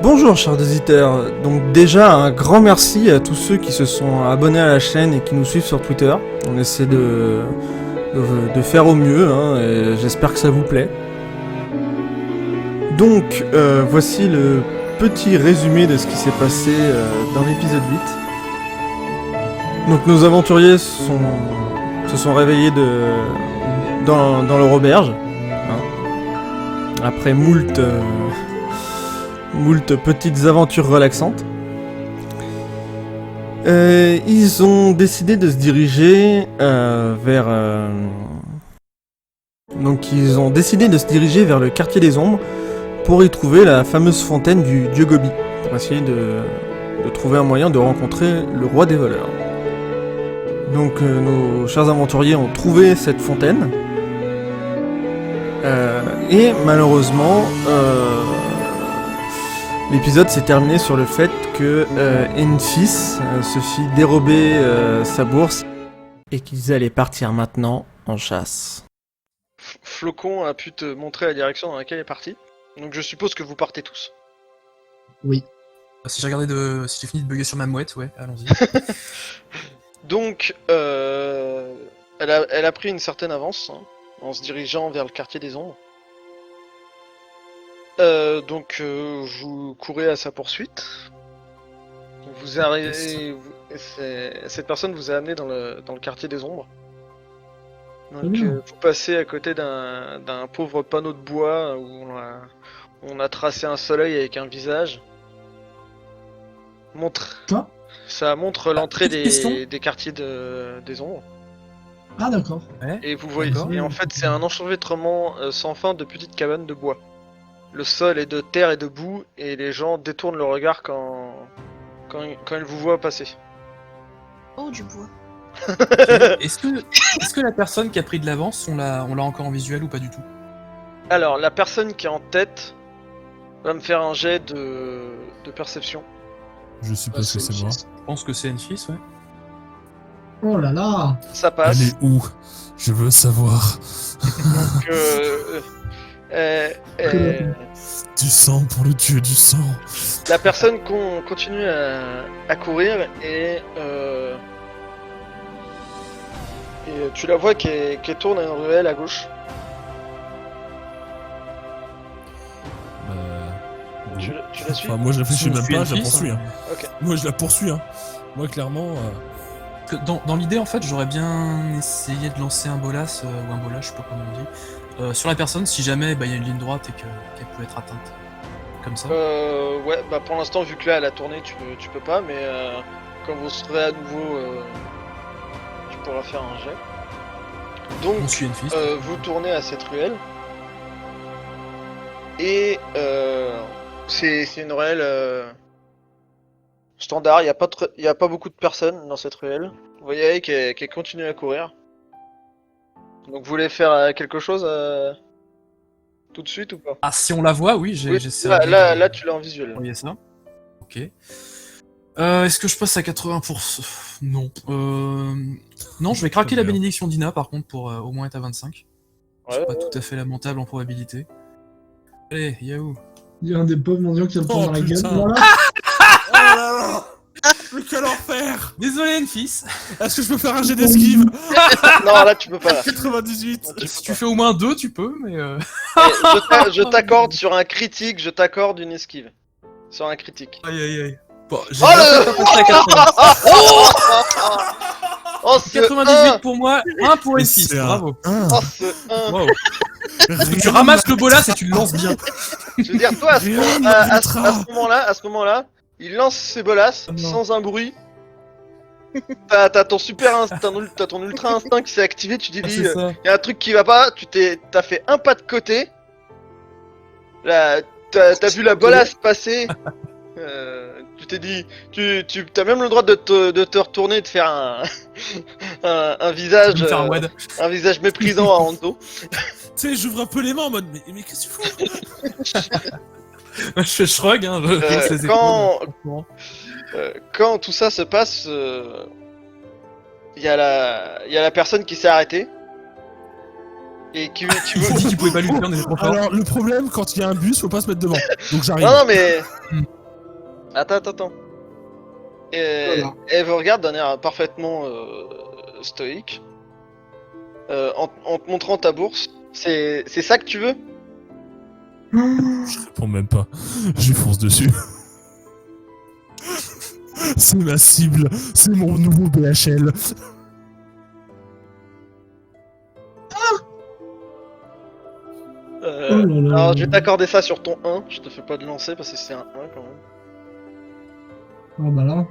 Bonjour chers auditeurs, donc déjà un grand merci à tous ceux qui se sont abonnés à la chaîne et qui nous suivent sur Twitter. On essaie de faire au mieux, hein, et j'espère que ça vous plaît. Donc voici le petit résumé de ce qui s'est passé dans l'épisode 8. Donc nos aventuriers se sont réveillés dans leur auberge, hein, après moult petites aventures relaxantes. Ils ont décidé de se diriger vers le quartier des ombres pour y trouver la fameuse fontaine du dieu Gobi, pour essayer de trouver un moyen de rencontrer le roi des voleurs. Donc nos chers aventuriers ont trouvé cette fontaine et malheureusement l'épisode s'est terminé sur le fait que Enfys se fit dérober sa bourse et qu'ils allaient partir maintenant en chasse. Flocon a pu te montrer la direction dans laquelle il est parti. Donc je suppose que vous partez tous. Oui. Si j'ai fini de bugger sur ma mouette, ouais, allons-y. Donc elle a pris une certaine avance, hein, en se dirigeant vers le quartier des ombres. Donc vous courez à sa poursuite. Vous arrivez, cette personne vous a amené dans le quartier des ombres. Donc vous passez à côté d'un pauvre panneau de bois où on a tracé un soleil avec un visage. Ça montre l'entrée des quartiers des ombres. Ah d'accord. Et vous voyez, et en fait c'est un enchevêtrement sans fin de petites cabanes de bois. Le sol est de terre et de boue, et les gens détournent le regard quand ils vous voient passer. Oh, du bois. Est-ce que la personne qui a pris de l'avance, on l'a encore en visuel ou pas du tout? Alors, la personne qui est en tête va me faire un jet de perception. Je suppose que c'est moi. Je pense que c'est Enfys, ouais. Oh là là. Ça passe. Elle est où? Je veux savoir. Donc, Du sang pour le dieu du sang. la personne continue à courir et tu la vois qui tourne à une ruelle à gauche. Tu la suis? Enfin, moi je réfléchis Si on même suit pas, je la Enfys, poursuis. Hein. Ok. Moi je la poursuis. Hein. Moi clairement. Dans l'idée, en fait, j'aurais bien essayé de lancer un bolas, ou un bolas, je sais pas comment on dit, sur la personne si jamais y a une ligne droite et qu'elle peut être atteinte. Comme ça. Ouais, bah pour l'instant, vu que là elle a tourné, tu peux pas, mais quand vous serez à nouveau, tu pourras faire un jet. Donc, On suit Enfys. vous tournez à cette ruelle. Et c'est une ruelle standard, il y a pas beaucoup de personnes dans cette ruelle. Vous voyez qu'elle continue à courir. Donc vous voulez faire quelque chose tout de suite ou pas? Ah, si on la voit, oui, Oui, j'essaie. là tu l'as en visuel. Voyez ça. Ok. Est-ce que je passe à 80%? Non. Non, je vais craquer la bénédiction d'Ina par contre pour au moins être à 25. C'est pas tout à fait lamentable en probabilité. Allez, Yahoo! Il y a un des pauvres mendiants qui va me prendre dans la gueule. putain. Voilà. Oh là là. Mais quel enfer! Désolé, Enfys! Est-ce que je peux faire un jet d'esquive? Non, là tu peux pas. 98. Si tu fais au moins 2, tu peux, mais Je t'accorde sur un critique, je t'accorde une esquive. Sur un critique. Aïe aïe aïe. Bon, j'ai Oh, bien fait passer à 80. Oh ce 98 pour moi, 1 pour Enfys, C'est un bravo. 1. Oh ce 1. Wow. Tu ramasses le bolas et tu le lances bien. Je veux dire, toi, à ce moment-là, il lance ses bolasses Oh non. sans un bruit. T'as ton ultra instinct qui s'est activé, tu t'es Ah, dit, c'est ça. y a un truc qui va pas, t'as fait un pas de côté. Là, t'as vu la bolasse passer. Tu t'es dit, t'as même le droit de te retourner et de faire un visage, Tu peux me faire un wad. un visage méprisant à Anto. Tu sais, j'ouvre un peu les mains en mode mais qu'est-ce que tu fous? Je shrug, hein. Je hausse les épaules. Quand tout ça se passe, il y a la personne qui s'est arrêtée. Et qui Il veut... dit qu'il pouvait pas lutter, on était trop fort. Alors, le problème, quand il y a un bus, faut pas se mettre devant. Donc j'arrive. Non, non, mais... Hmm. Attends. Et Voilà. elle vous regarde d'un air parfaitement stoïque. En te montrant ta bourse. C'est ça que tu veux? Je réponds même pas. J'y fonce dessus. C'est ma cible. C'est mon nouveau BHL. Oh là là. Alors je vais t'accorder ça sur ton 1. Je te fais pas de lancer parce que c'est un 1 quand même. Oh bah là.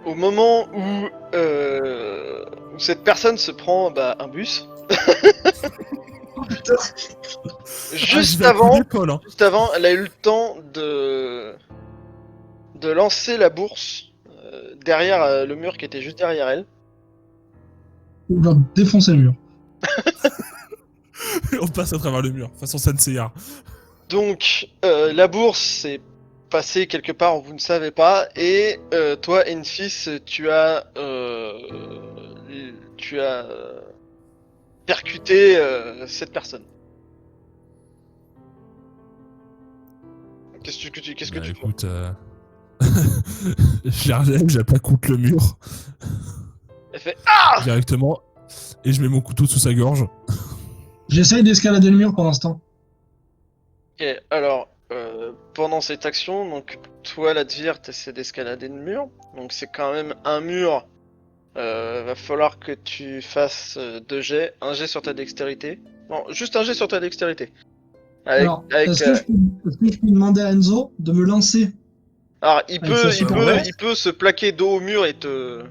Au moment où cette personne se prend un bus, Oh putain. juste je vais à coup avant, d'épaule, hein. elle a eu le temps de lancer la bourse derrière le mur qui était juste derrière elle. On va défoncer le mur. On passe à travers le mur, façon Senseiya. Donc la bourse s'est passée quelque part où vous ne savez pas, et toi, Enfis, tu as percuté cette personne. Qu'est-ce que tu Bah, fais? écoute, je la relève, j'appacoute le mur Elle fait directement et je mets mon couteau sous sa gorge. J'essaye d'escalader le mur pendant ce temps. Ok, alors, pendant cette action, donc toi, Ladvir, t'essaies d'escalader le mur. Donc c'est quand même un mur. Va falloir que tu fasses 2 jets. Un jet sur ta dextérité. Non, juste un jet sur ta dextérité. Alors, est-ce que je peux demander à Enzo de me lancer? Alors, Ouais. il peut se plaquer dos au mur et te...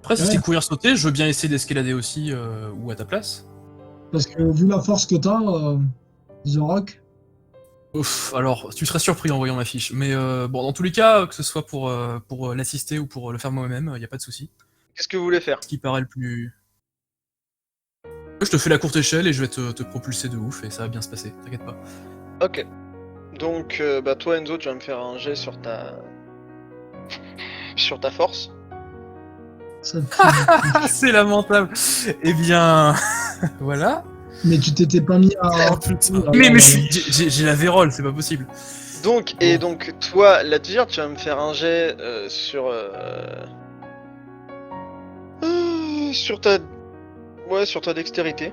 Après, si Ouais. c'est courir sauter, je veux bien essayer d'escalader aussi, ou à ta place. Parce que vu la force que t'as, The Rock. Ouf, alors, tu serais surpris en voyant ma fiche. Mais bon, dans tous les cas, que ce soit pour l'assister ou pour le faire moi-même, y a pas de souci. Qu'est-ce que vous voulez faire? Ce qui paraît le plus... Je te fais la courte échelle et je vais te propulser de ouf et ça va bien se passer, t'inquiète pas. Ok. Donc, toi, Enzo, tu vas me faire un jet sur ta... sur ta force. Ça te- Ah, c'est lamentable. Eh bien, voilà. Mais tu t'étais pas mis à. Oh putain. Mais j'ai la vérole, c'est pas possible. Donc, et donc, toi, Ladvir, tu vas me faire un jet sur ta dextérité.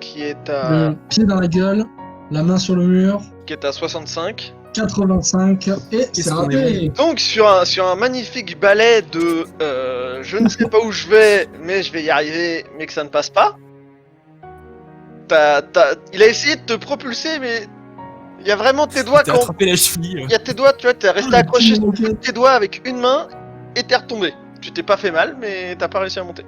Qui est à... Le pied dans la gueule, la main sur le mur, qui est à 65. 85, et c'est qu'on est raté. Donc, sur un magnifique balai de je ne sais pas où je vais, mais je vais y arriver, mais que ça ne passe pas. Il a essayé de te propulser, mais il y a vraiment tes doigts T'as quand... attrapé la cheville. Il y a tes doigts, tu vois, t'es resté Ah, le accroché Team sur Rocket. tes doigts avec une main et t'es retombé. Tu t'es pas fait mal, mais t'as pas réussi à monter.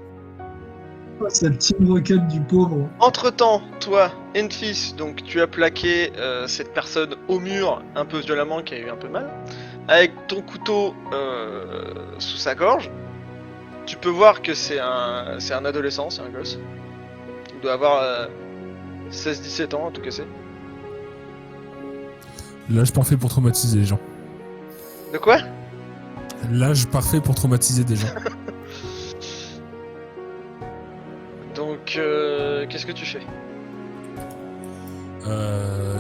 C'est le Team Rocket du pauvre. Entre temps, toi, Enfis, donc tu as plaqué cette personne au mur un peu violemment, qui a eu un peu mal, avec ton couteau sous sa gorge. Tu peux voir que c'est un adolescent, c'est un gosse. Il doit avoir 16-17 ans, en tout cas c'est. L'âge parfait pour traumatiser les gens. De quoi? L'âge parfait pour traumatiser des gens. Donc, qu'est-ce que tu fais?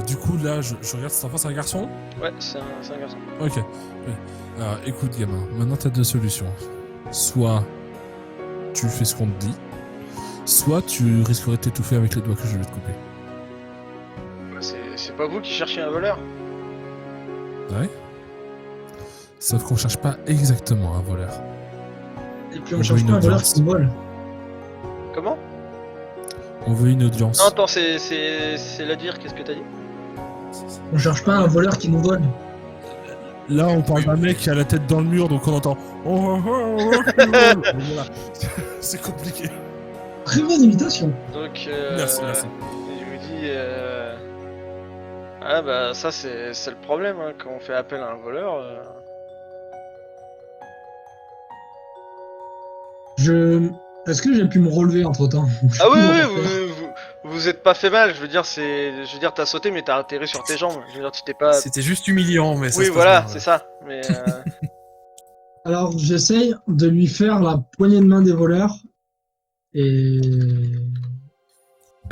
Du coup, là, je regarde cet enfant, c'est un garçon? Ouais, c'est un garçon. Ok. Ouais. Alors, écoute, gamin, maintenant t'as deux solutions. Soit tu fais ce qu'on te dit, soit tu risquerais de t'étouffer avec les doigts que je vais te couper. C'est pas vous qui cherchez un voleur? Ouais. Sauf qu'on cherche pas exactement un voleur. Et puis on On cherche veut pas une un voleur audience. qui vole. Comment? On veut une audience. Non, attends, c'est Ladvir, qu'est-ce que t'as dit? On cherche pas un voleur qui nous vole. Là, on parle d'un mec qui a la tête dans le mur, donc on entend. Oh, oh, oh, oh, voilà. C'est compliqué. Très bonne imitation. Donc, Merci. je vous dis, ah bah ça c'est le problème, hein, quand on fait appel à un voleur. Est-ce que j'ai pu me relever entre temps? Ah oui, vous êtes pas fait mal, je veux dire, t'as sauté mais t'as atterri sur tes jambes, je veux dire, tu t'es pas... C'était juste humiliant, mais ça Oui, se passe voilà, bien, ouais. c'est ça, mais... Alors j'essaye de lui faire la poignée de main des voleurs Et...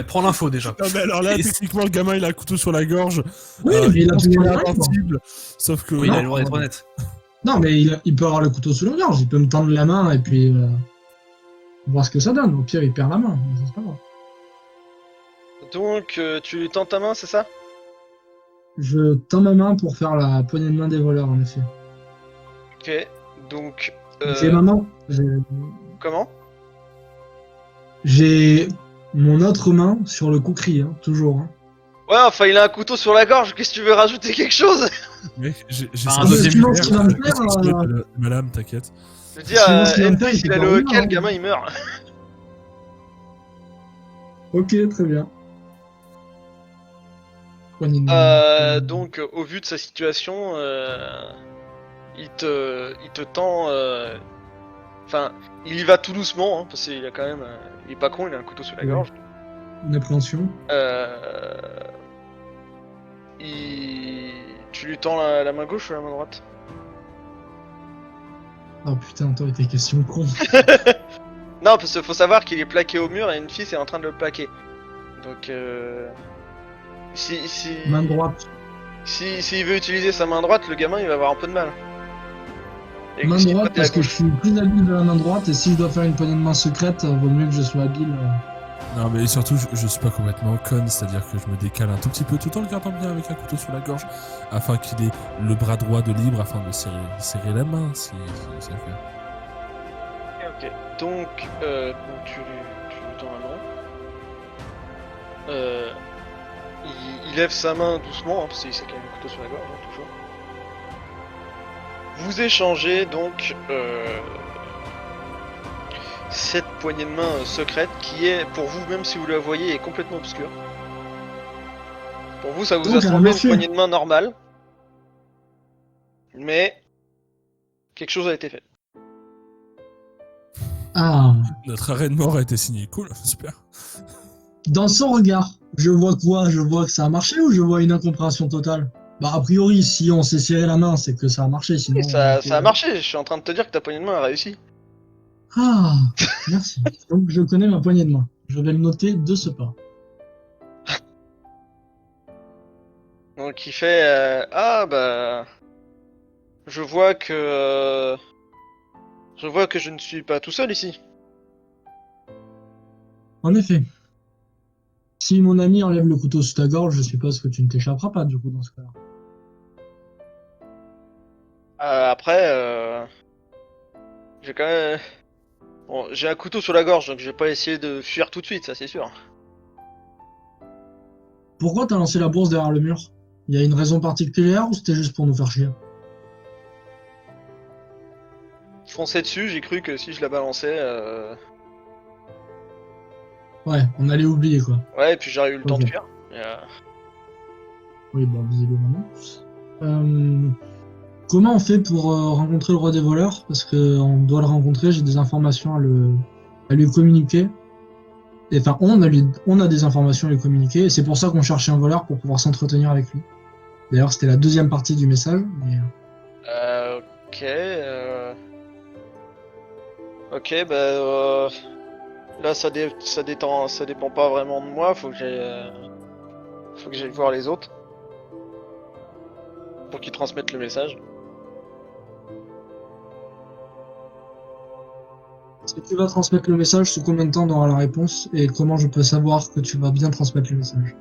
Prends l'info déjà. Non, mais alors là, techniquement, le gamin, il a un couteau sur la gorge. Oui, mais il a pense tout qu'il est le temps. invincible. Sauf que. Oui, il a le droit d'être honnête. Non, mais il peut avoir le couteau sous la gorge. Il peut me tendre la main et puis voir ce que ça donne. Au pire, il perd la main. Mais c'est pas grave. Donc, tu lui tends ta main, c'est ça? Je tends ma main pour faire la poignée de main des voleurs, en effet. Ok, donc... J'ai ma main. Comment? J'ai mon autre main sur le coquerie, hein, toujours. Hein. Ouais, enfin, il a un couteau sur la gorge, qu'est-ce que tu veux rajouter quelque chose? Mec, j'ai Un ça. deuxième sinon, univers, ce qu'il va me Je faire, sais, madame, t'inquiète. Je veux dire, Sinon, ce qu'il va me faire, il s'il fait a pas le rien, hockey, le hein. gamin il meurt. Ok, très bien. Poignée de main. Donc, au vu de sa situation, il te tend... Enfin, il y va tout doucement, hein, parce qu'il a quand même... il est pas con, il a un couteau sur la Ouais. gorge. Une appréhension. Tu lui tends la main gauche ou la main droite? Oh putain, toi et tes questions con. Non, parce qu'il faut savoir qu'il est plaqué au mur et une fille est en train de le plaquer. Donc, si Main droite. s'il veut utiliser sa main droite, le gamin il va avoir un peu de mal. Et Main s'il droite prête la parce que je gauche. suis plus habile de la main droite et si je dois faire une poignée de main secrète, vaut mieux que je sois habile. Non, mais surtout, je suis pas complètement con, c'est-à-dire que je me décale un tout petit peu tout en le gardant bien avec un couteau sur la gorge, afin qu'il ait le bras droit de libre afin de serrer la main, si ça fait. Ok. Donc tu lui tends la main. Il lève sa main doucement, hein, parce qu'il sait qu'il y a le couteau sur la gorge, hein, toujours. Vous échangez donc cette poignée de main secrète qui est, pour vous, même si vous la voyez, est complètement obscure. Pour vous, ça vous Donc, a elle a semblé une marché. poignée de main normale. Mais quelque chose a été fait. Ah. Notre arrêt de mort a été signé, cool, super. Dans son regard, je vois quoi? Je vois que ça a marché ou je vois une incompréhension totale? Bah, a priori, si on s'est serré la main, c'est que ça a marché, sinon... Et ça a marché, je suis en train de te dire que ta poignée de main a réussi. Ah, merci. Donc, je connais ma poignée de main. Je vais le noter de ce pas. Donc il fait ah bah je vois que je ne suis pas tout seul ici. En effet. Si mon ami enlève le couteau sous ta gorge, je suppose que tu ne t'échapperas pas, du coup, dans ce cas-là. Après j'ai quand même bon, j'ai un couteau sur la gorge donc je vais pas essayer de fuir tout de suite, ça c'est sûr. Pourquoi t'as lancé la bourse derrière le mur? Il y a une raison particulière ou c'était juste pour nous faire chier? Je fonçais dessus, j'ai cru que si je la balançais Ouais, on allait oublier, quoi. ouais, et puis j'aurais eu le temps de Ok. fuir. Et, Oui, bah, visiblement non. Comment on fait pour rencontrer le roi des voleurs? Parce que on doit le rencontrer, j'ai des informations à lui communiquer. Et, enfin, on a des informations à lui communiquer, et c'est pour ça qu'on cherchait un voleur pour pouvoir s'entretenir avec lui. D'ailleurs, c'était la deuxième partie du message, mais... ok. Ok, bah là ça dépend pas vraiment de moi, faut que j'aille voir les autres pour qu'ils transmettent le message. Si tu vas transmettre le message, sous combien de temps on aura la réponse, et comment je peux savoir que tu vas bien transmettre le message?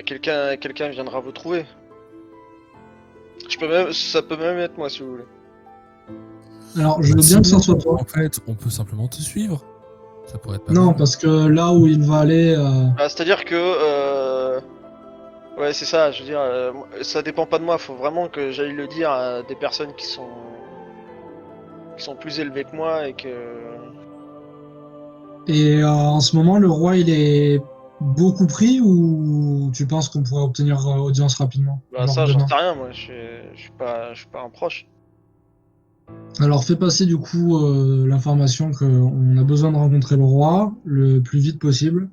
Quelqu'un viendra vous trouver. Ça peut même être moi si vous voulez. Alors, je veux bien que ça soit toi. En fait, on peut simplement te suivre. Ça pourrait être pas Non, mal. parce que là où il va aller... C'est-à-dire que ouais, c'est ça, je veux dire, ça dépend pas de moi, faut vraiment que j'aille le dire à des personnes qui sont plus élevées que moi et que... Et en ce moment, le roi, il est beaucoup pris ou tu penses qu'on pourrait obtenir audience rapidement? Bah Genre ça, j'en demain. sais rien, moi, je suis pas un proche. Alors, fais passer du coup l'information qu'on a besoin de rencontrer le roi le plus vite possible.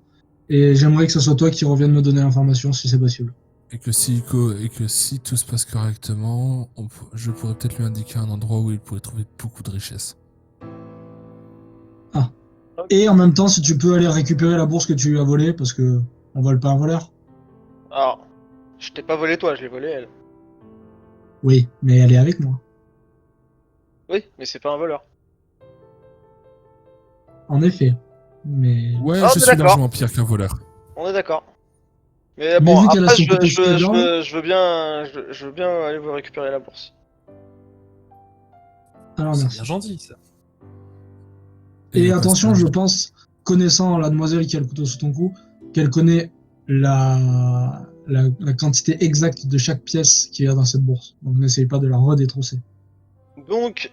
Et j'aimerais que ce soit toi qui revienne me donner l'information si c'est possible. Et que si tout se passe correctement, je pourrais peut-être lui indiquer un endroit où il pourrait trouver beaucoup de richesses. Et en même temps, si tu peux aller récupérer la bourse que tu lui as volée, parce que on vole pas un voleur. Alors, je t'ai pas volé toi, je l'ai volé elle. Oui, mais elle est avec moi. Oui, mais c'est pas un voleur. En effet. Mais Ouais, Ah, je mais suis d'accord. largement pire qu'un voleur. On est d'accord. Mais Mais bon, vu qu'elle a après, son couteau sous la gorge- je veux bien aller vous récupérer la bourse. alors C'est merci. bien gentil, ça. Et au attention, passage- je pense, connaissant la demoiselle qui a le couteau sous ton cou, qu'elle connaît la quantité exacte de chaque pièce qu'il y a dans cette bourse. Donc n'essayez pas de la redétrousser. Donc,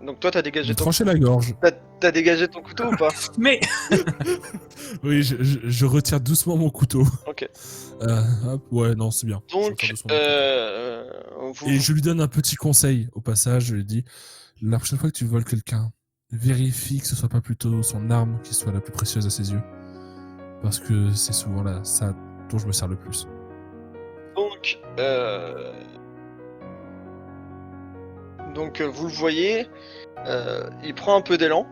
donc toi, t'as dégagé J'ai ton... tranché la gorge. T'as dégagé ton couteau ou pas? Mais Oui, je retire doucement mon couteau. Ok. Hop, ouais, non, c'est bien. Je Donc, retire doucement mon couteau. vous... Et je lui donne un petit conseil au passage. Je lui dis, la prochaine fois que tu voles quelqu'un, vérifie que ce soit pas plutôt son arme qui soit la plus précieuse à ses yeux. Parce que c'est souvent là, ça dont je me sers le plus. Donc, vous le voyez, il prend un peu d'élan,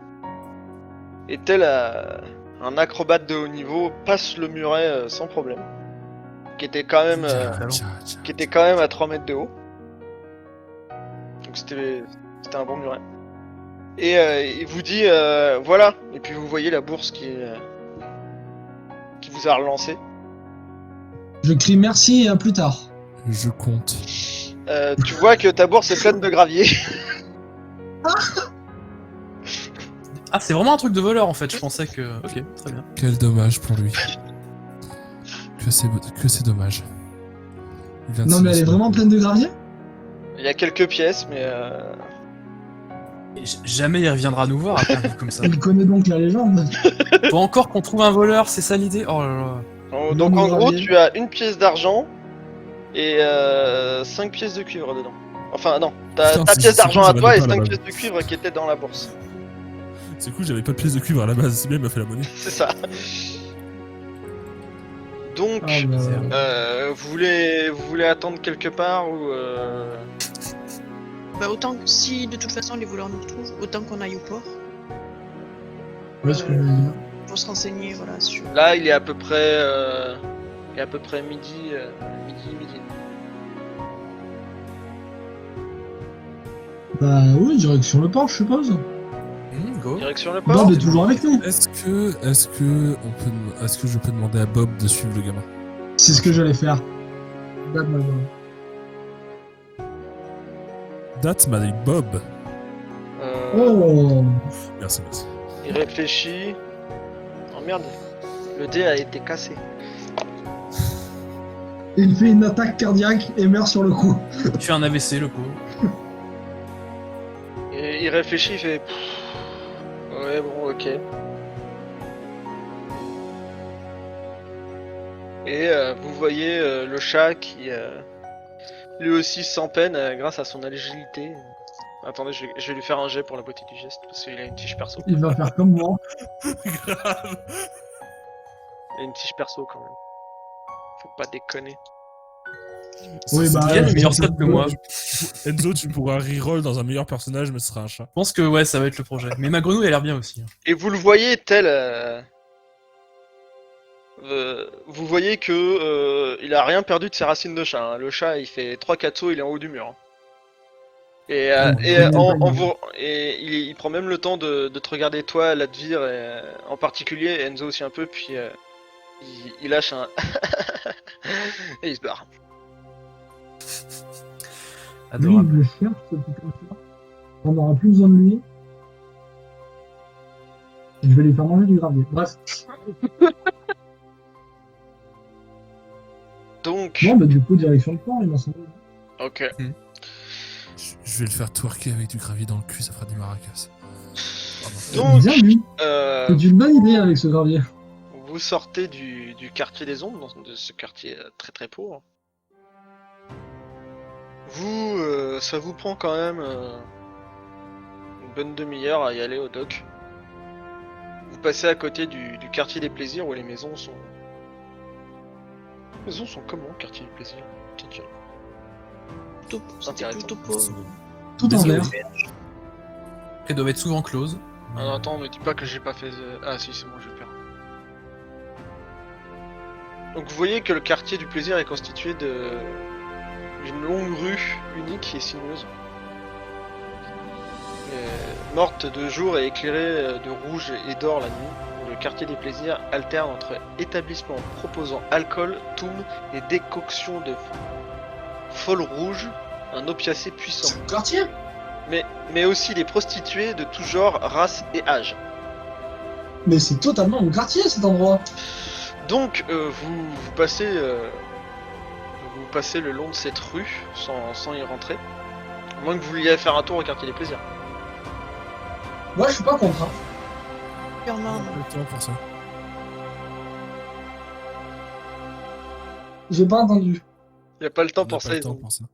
et tel un acrobate de haut niveau, passe le muret sans problème, qui était quand même à 3 mètres de haut. Donc c'était un bon muret. Et il vous dit, voilà, et puis vous voyez la bourse qui vous a relancé. Je crie merci et à plus tard. Je compte. Tu vois que ta bourse est pleine de gravier. ah, c'est vraiment un truc de voleur en fait. Je pensais que. Ok, très bien. Quel dommage pour lui. Que c'est dommage. Il vient de Non se mais elle est laisser- vraiment pleine de gravier? Il y a quelques pièces, mais Et jamais il reviendra nous voir après un truc comme ça. Il connaît donc la légende. Faut encore qu'on trouve un voleur, c'est ça l'idée. Oh là là. donc Non, en mais gros, gravier. tu as une pièce d'argent et 5 pièces de cuivre dedans. Enfin non, t'as Putain, ta c'est- pièce c'est d'argent cool, à ça toi valait et pas, 5 là-bas. pièces de cuivre qui étaient dans la bourse. C'est cool, j'avais pas de pièce de cuivre à la base, c'est bien, il m'a fait la monnaie. C'est ça. Donc, Ah, bah, vous voulez attendre quelque part ou Bah autant que si de toute façon les voleurs nous retrouvent, autant qu'on aille au port ouais, ce que je veux dire. pour se renseigner voilà sur. Là, il est à peu près midi. Bah oui, direction le port, je suppose. Go. Direction le port. Bob est toujours avec nous. Est-ce que je peux demander à Bob de suivre le gamin? C'est ce que j'allais faire. Bob, Bob. That's my Bob. Oh. Merci. Il réfléchit. Oh merde, le dé a été cassé. Il fait une attaque cardiaque et meurt sur le coup. Il fait un AVC le pauvre. Et il réfléchit, il fait. Ouais, bon, ok. Et vous voyez le chat qui lui aussi sans peine grâce à son agilité. Attendez, je vais lui faire un jet pour la beauté du geste parce qu'il a une fiche perso. Il va faire comme moi. Grave. Il a une fiche perso quand même. Faut pas déconner. Oui, bah, Il a ouais, le meilleur je- stat que moi. Enzo, tu pourras reroll dans un meilleur personnage, mais ce sera un chat. Je pense que ouais, ça va être le projet. Mais ma grenouille, elle a l'air bien aussi. Et vous le voyez tel. Vous voyez que il a rien perdu de ses racines de chat. Hein. Le chat, il fait 3-4 sauts, il est en haut du mur. Hein. Et, il prend même le temps de te regarder toi, Ladvir, en particulier, Enzo aussi un peu, puis il lâche un et il se barre. Lui, Adorable. il le cherche, ce putain de chat. On n'aura plus besoin de lui. Et je vais lui faire manger du gravier. Bref. Donc, Bon, bah, du coup, direction le port, il m'a semblé. ok. Je vais le faire twerker avec du gravier dans le cul, ça fera des maracas. Donc, Bien lui. C'est une bonne idée avec ce gravier. vous sortez du quartier des ombres, de ce quartier très très pauvre. Vous, ça vous prend quand même une bonne demi-heure à y aller au dock. Vous passez à côté du quartier des plaisirs où les maisons sont... Les maisons sont comment, quartier des plaisirs? Tiens. C'était Intéressant. plutôt pauvre. Tout en Désolé. vert. Elles doivent être souvent closes. Ah, attends, ne dis pas que j'ai pas fait... Ah si, c'est bon, je perds. Donc vous voyez que le quartier du plaisir est constitué d'une longue rue unique et sinueuse. Morte de jour et éclairée de rouge et d'or la nuit. Le quartier des plaisirs alterne entre établissements proposant alcool, toum et décoction de folle rouge, un opiacé puissant. C'est le quartier. Mais aussi les prostituées de tout genre, race et âge. Mais c'est totalement mon quartier cet endroit. Donc vous passez le long de cette rue sans y rentrer. À moins que vous vouliez faire un tour au quartier des plaisirs. Moi je suis pas contre. Hein. Clairement, non. Le temps pour ça. J'ai pas entendu. Il n'y a pas le temps On a pour pas ça. le temps donc. pour ça.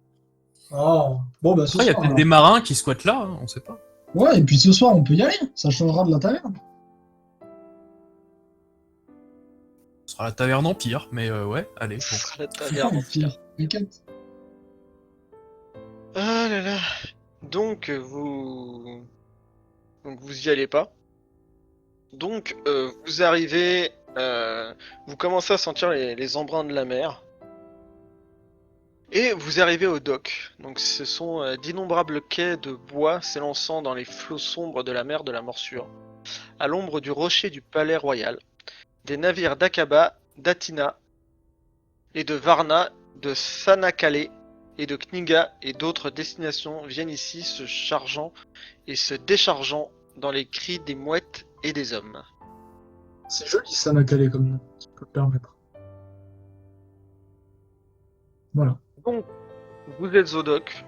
Oh. Bon bah ce Après, il y a soir. peut-être alors. des marins qui squattent là, hein, on sait pas. Ouais, et puis ce soir on peut y aller. Ça changera de la taverne. Ce sera la taverne Empire, mais ouais, allez. Ce Bon. sera la taverne entière. T'inquiète. Ah là là. Donc vous y allez pas. Donc vous arrivez, vous commencez à sentir les embruns de la mer. Et vous arrivez au dock. Donc ce sont d'innombrables quais de bois s'élançant dans les flots sombres de la mer de la morsure, à l'ombre du rocher du palais royal. Des navires d'Aqaba, d'Atina et de Varna, de Sanakale et de Kniga et d'autres destinations viennent ici se chargeant et se déchargeant dans les cris des mouettes et des hommes. C'est joli ça m'a calé comme nom, si je peux me permettre. Voilà. Donc, vous êtes au dock,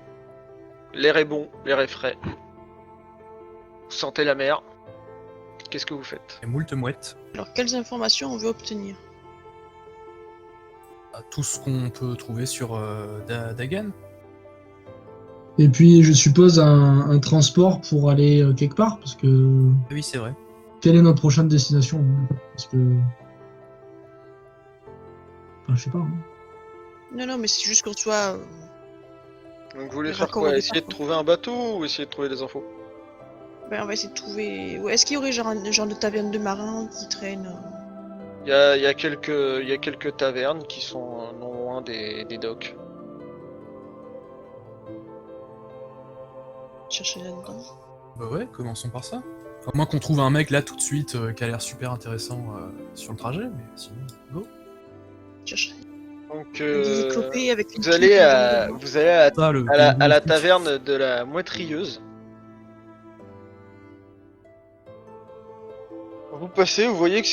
l'air est bon, l'air est frais, vous sentez la mer, qu'est-ce que vous faites? Et moult mouettes. Alors, quelles informations on veut obtenir? Tout ce qu'on peut trouver sur Dagan. Et puis je suppose un transport pour aller quelque part, parce que Oui, c'est vrai. quelle est notre prochaine destination? Parce que... Enfin, je sais pas. Hein. Non, mais c'est juste qu'on soit... Donc vous voulez Le faire raccord quoi? au Essayer de départ, trouver un bateau ou essayer de trouver des infos? Ben, on va essayer de trouver... Ouais, est-ce qu'il y aurait genre un genre de taverne de marins qui traîne Il y a quelques tavernes qui sont non loin des docks. chercher là-dedans? Bah ouais, commençons par ça. À moins qu'on trouve un mec là tout de suite qui a l'air super intéressant sur le trajet, mais sinon, go. Chercher Donc des éclopés avec une vous allez à Ça, le à la taverne de la Moitrieuse. Vous passez, vous voyez que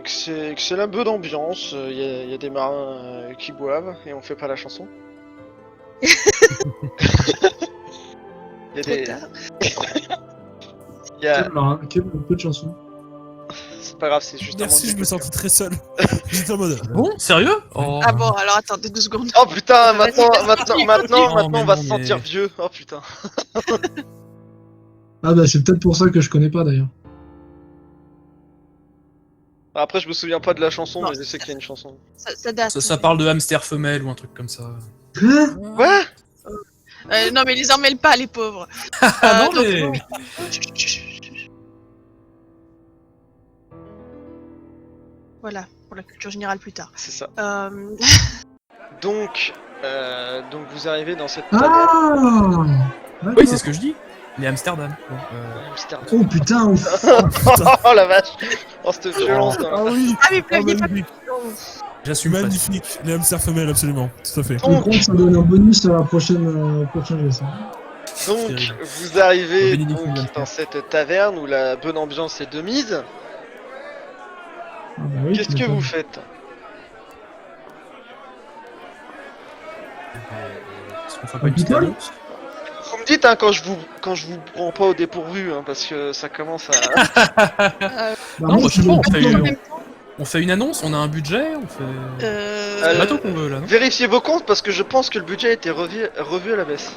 c'est un peu d'ambiance. Il y a des marins qui boivent et on fait pas la chanson. Il y a trop des... tard. il y a... Quel peu de chansons. C'est pas grave, c'est juste un Merci, manque je de me culture. sentais très seul. J'étais en mode. Bon, sérieux oh. Ah bon, alors attendez 2 secondes. Oh putain, Vas-y, maintenant mais on va non, se sentir mais- vieux. Oh putain. Ah bah c'est peut-être pour ça que je connais pas d'ailleurs. Après je me souviens pas de la chanson, Non, mais je sais qu'il y a une chanson. Ça date. Ça parle de hamster femelle ou un truc comme ça. Quoi? Quoi? Non, mais les emmêle pas, les pauvres. Ah non, donc, mais... oui. Voilà, pour la culture générale plus tard. C'est ça. Euh... Donc vous arrivez dans cette taverne. Ah Oui, c'est ce que je dis. Les Amsterdam. Bon, Amsterdam. Oh putain, ouf. Oh la vache. Oh cette violence. Ah oui, Ah, mais plagiez pas. magnifique, J'assume pas. magnifique. Les hamsters femelles, absolument, tout à fait. Je comprends que ça donne un bonus à la prochaine GS. Donc terrible. vous arrivez Bénédiction donc, Amsterdam. dans cette taverne où la bonne ambiance est de mise. Ah bah oui, Qu'est-ce tu que m'étonnes. vous faites? Est-ce qu'on fait pas une petite Picole annonce? Vous me dites hein, quand je vous prends pas au dépourvu hein, parce que ça commence à... Bah, Non, moi, bah, je sais pas, on fait En une- même temps, On fait une annonce, on a un budget, on fait... C'est Euh, le bateau qu'on veut là, non? Vérifiez vos comptes parce que je pense que le budget a été revu à la baisse.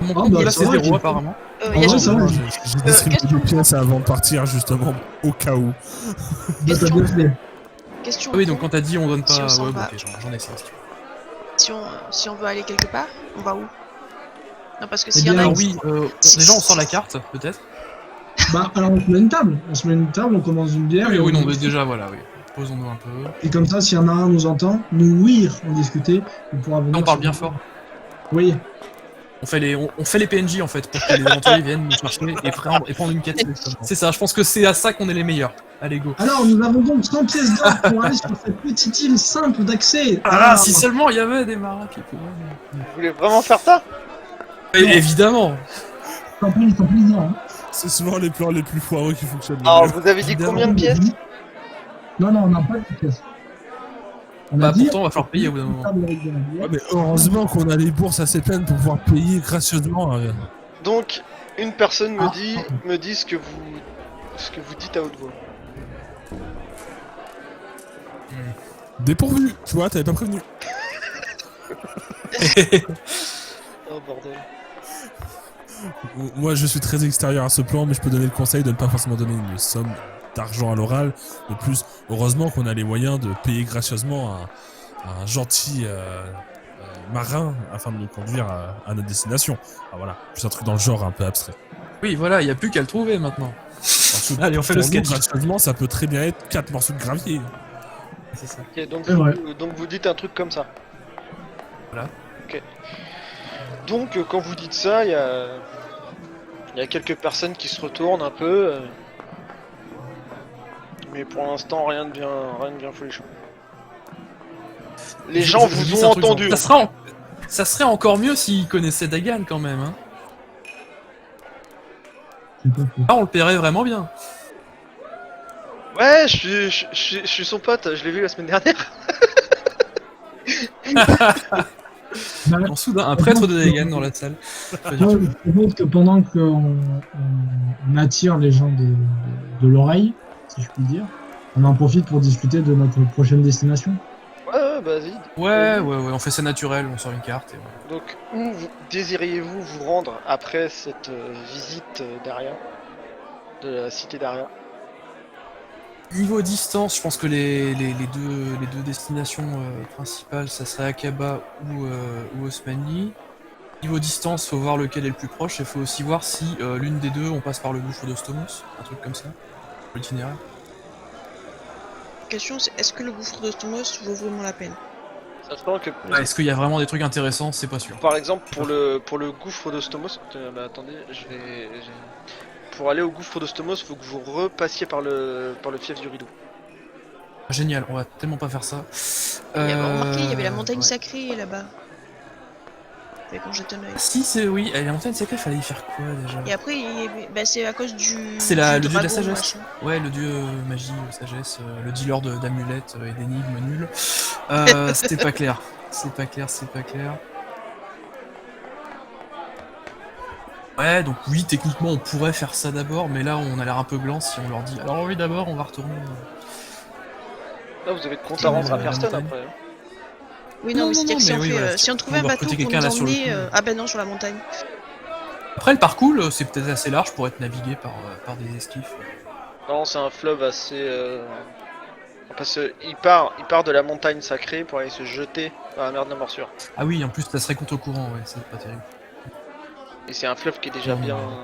Mon Ah, compte bah, là ça c'est va, 0 qu'il- apparemment. il y a Ah ouais, juste- ça va. J'ai distribué question- des pièces avant de partir, justement, au cas où. Bah, t'as bien fait. Question. Ah oui, donc con. quand t'as dit on donne pas... Si on s'en ouais, va. ok, j'en ai ça. si tu veux. Si on veut aller quelque part, on va où? Non, parce que Eh s'il y en bien, a Alors qui oui, sont- déjà on sort la carte, peut-être. Bah, alors on se met une table. On commence une bière. Oui, et oui, on non, mais discute. déjà, voilà, oui. Posons-nous un peu. Et comme ça, si un marin nous entend, nous ouïr en discuter, il pourra venir. On parle sur- bien fort. Oui. On fait les PNJ en fait, pour que les aventuriers viennent nous chercher et prendre une quête. C'est ça, je pense que c'est à ça qu'on est les meilleurs. Allez, go. Alors, nous avons donc 100 pièces d'or pour aller sur cette petite île simple d'accès. Ah, si seulement il y avait des marins qui pouvaient. Vous voulez vraiment faire ça? Évidemment. Sans plaisir. Hein. C'est souvent les plans les plus foireux qui fonctionnent. le Alors, mieux. vous avez dit Évidemment. combien de pièces? Non, on n'a pas de pièces. On Bah, a dit. pourtant, on va falloir payer au bout d'un moment. Table avec de la bière. Ouais, mais heureusement qu'on a les bourses assez pleines pour pouvoir payer gracieusement. Donc, une personne Ah. me dit ce que vous dites à haute voix. Dépourvu, tu vois, t'avais pas prévenu. Oh bordel. Moi, je suis très extérieur à ce plan, mais je peux donner le conseil de ne pas forcément donner une somme d'argent à l'oral. De plus, heureusement qu'on a les moyens de payer gracieusement un gentil marin afin de nous conduire à notre destination. Ah, voilà, plus un truc dans le genre un peu abstrait. Oui, voilà, il n'y a plus qu'à le trouver maintenant. Parce que Allez, on fait le pour nous, sketch. gracieusement, ça peut très bien être 4 morceaux de gravier. C'est ça. Ok, donc C'est vrai. donc vous dites un truc comme ça. Voilà. Ok. Donc quand vous dites ça, il y a quelques personnes qui se retournent un peu. Mais pour l'instant, rien de bien folichon. Les gens Je vous dis ont un truc, entendu. genre, ça serait encore mieux s'ils connaissaient Dagan quand même. Hein. C'est pas faux. Là, on le paierait vraiment bien. Ouais, je suis son pote, je l'ai vu la semaine dernière. Bah, En soudain, un prêtre de Dagan dans la salle. Pas du moi, tout. je propose que pendant on attire les gens de l'oreille, si je puis dire, on en profite pour discuter de notre prochaine destination. Ouais, vas-y. Ouais, on fait ça naturel, on sort une carte. Et voilà. Donc, où désiriez-vous vous rendre après cette visite d'Aria, de la cité d'Aria? Niveau distance, je pense que les deux destinations principales, ça serait Akaba ou Osmani. Niveau distance, faut voir lequel est le plus proche et faut aussi voir si l'une des deux on passe par le gouffre d'Ostomos, un truc comme ça, pour l'itinéraire. La question c'est est-ce que le gouffre de Stomos vaut vraiment la peine? Sachant que, Est-ce qu'il y a vraiment des trucs intéressants? C'est pas sûr. par exemple, pour le gouffre de Stomos, bah attendez, pour aller au gouffre de Stomos, faut que vous repassiez par le fief du rideau. Génial, on va tellement pas faire ça. Il y avait remarqué, il y avait la montagne ouais. sacrée là-bas. Fallait qu'on jette un œil. Si, c'est oui, la montagne sacrée, fallait y faire quoi déjà? Et après, bah, c'est à cause du. C'est du le dieu de la dragon, sagesse. machin. Ouais, le dieu magie, sagesse, le dealer d'amulettes et d'énigmes nulles. C'était pas clair. C'est pas clair. Ouais, donc oui, techniquement, on pourrait faire ça d'abord, mais là, on a l'air un peu gland si on leur dit. Alors oui, d'abord, on va retourner. Là, vous avez de compte à rendre à la personne montagne. après. Hein. Oui, Non, non, mais c'est-à-dire que si mais on oui, fait, voilà, si on trouvait un on va bateau recruter pour quelqu'un, nous là, sur le emmener. coup. Ah ben non, sur la montagne. Après, le parcours, c'est peut-être assez large pour être navigué par des esquifs. Non, c'est un fleuve assez. Parce qu'il part de la montagne sacrée pour aller se jeter dans la mer de la morsure. Ah oui, en plus, ça serait contre-courant, ouais, c'est pas terrible. Et c'est un fleuve qui est déjà Non, bien. non. De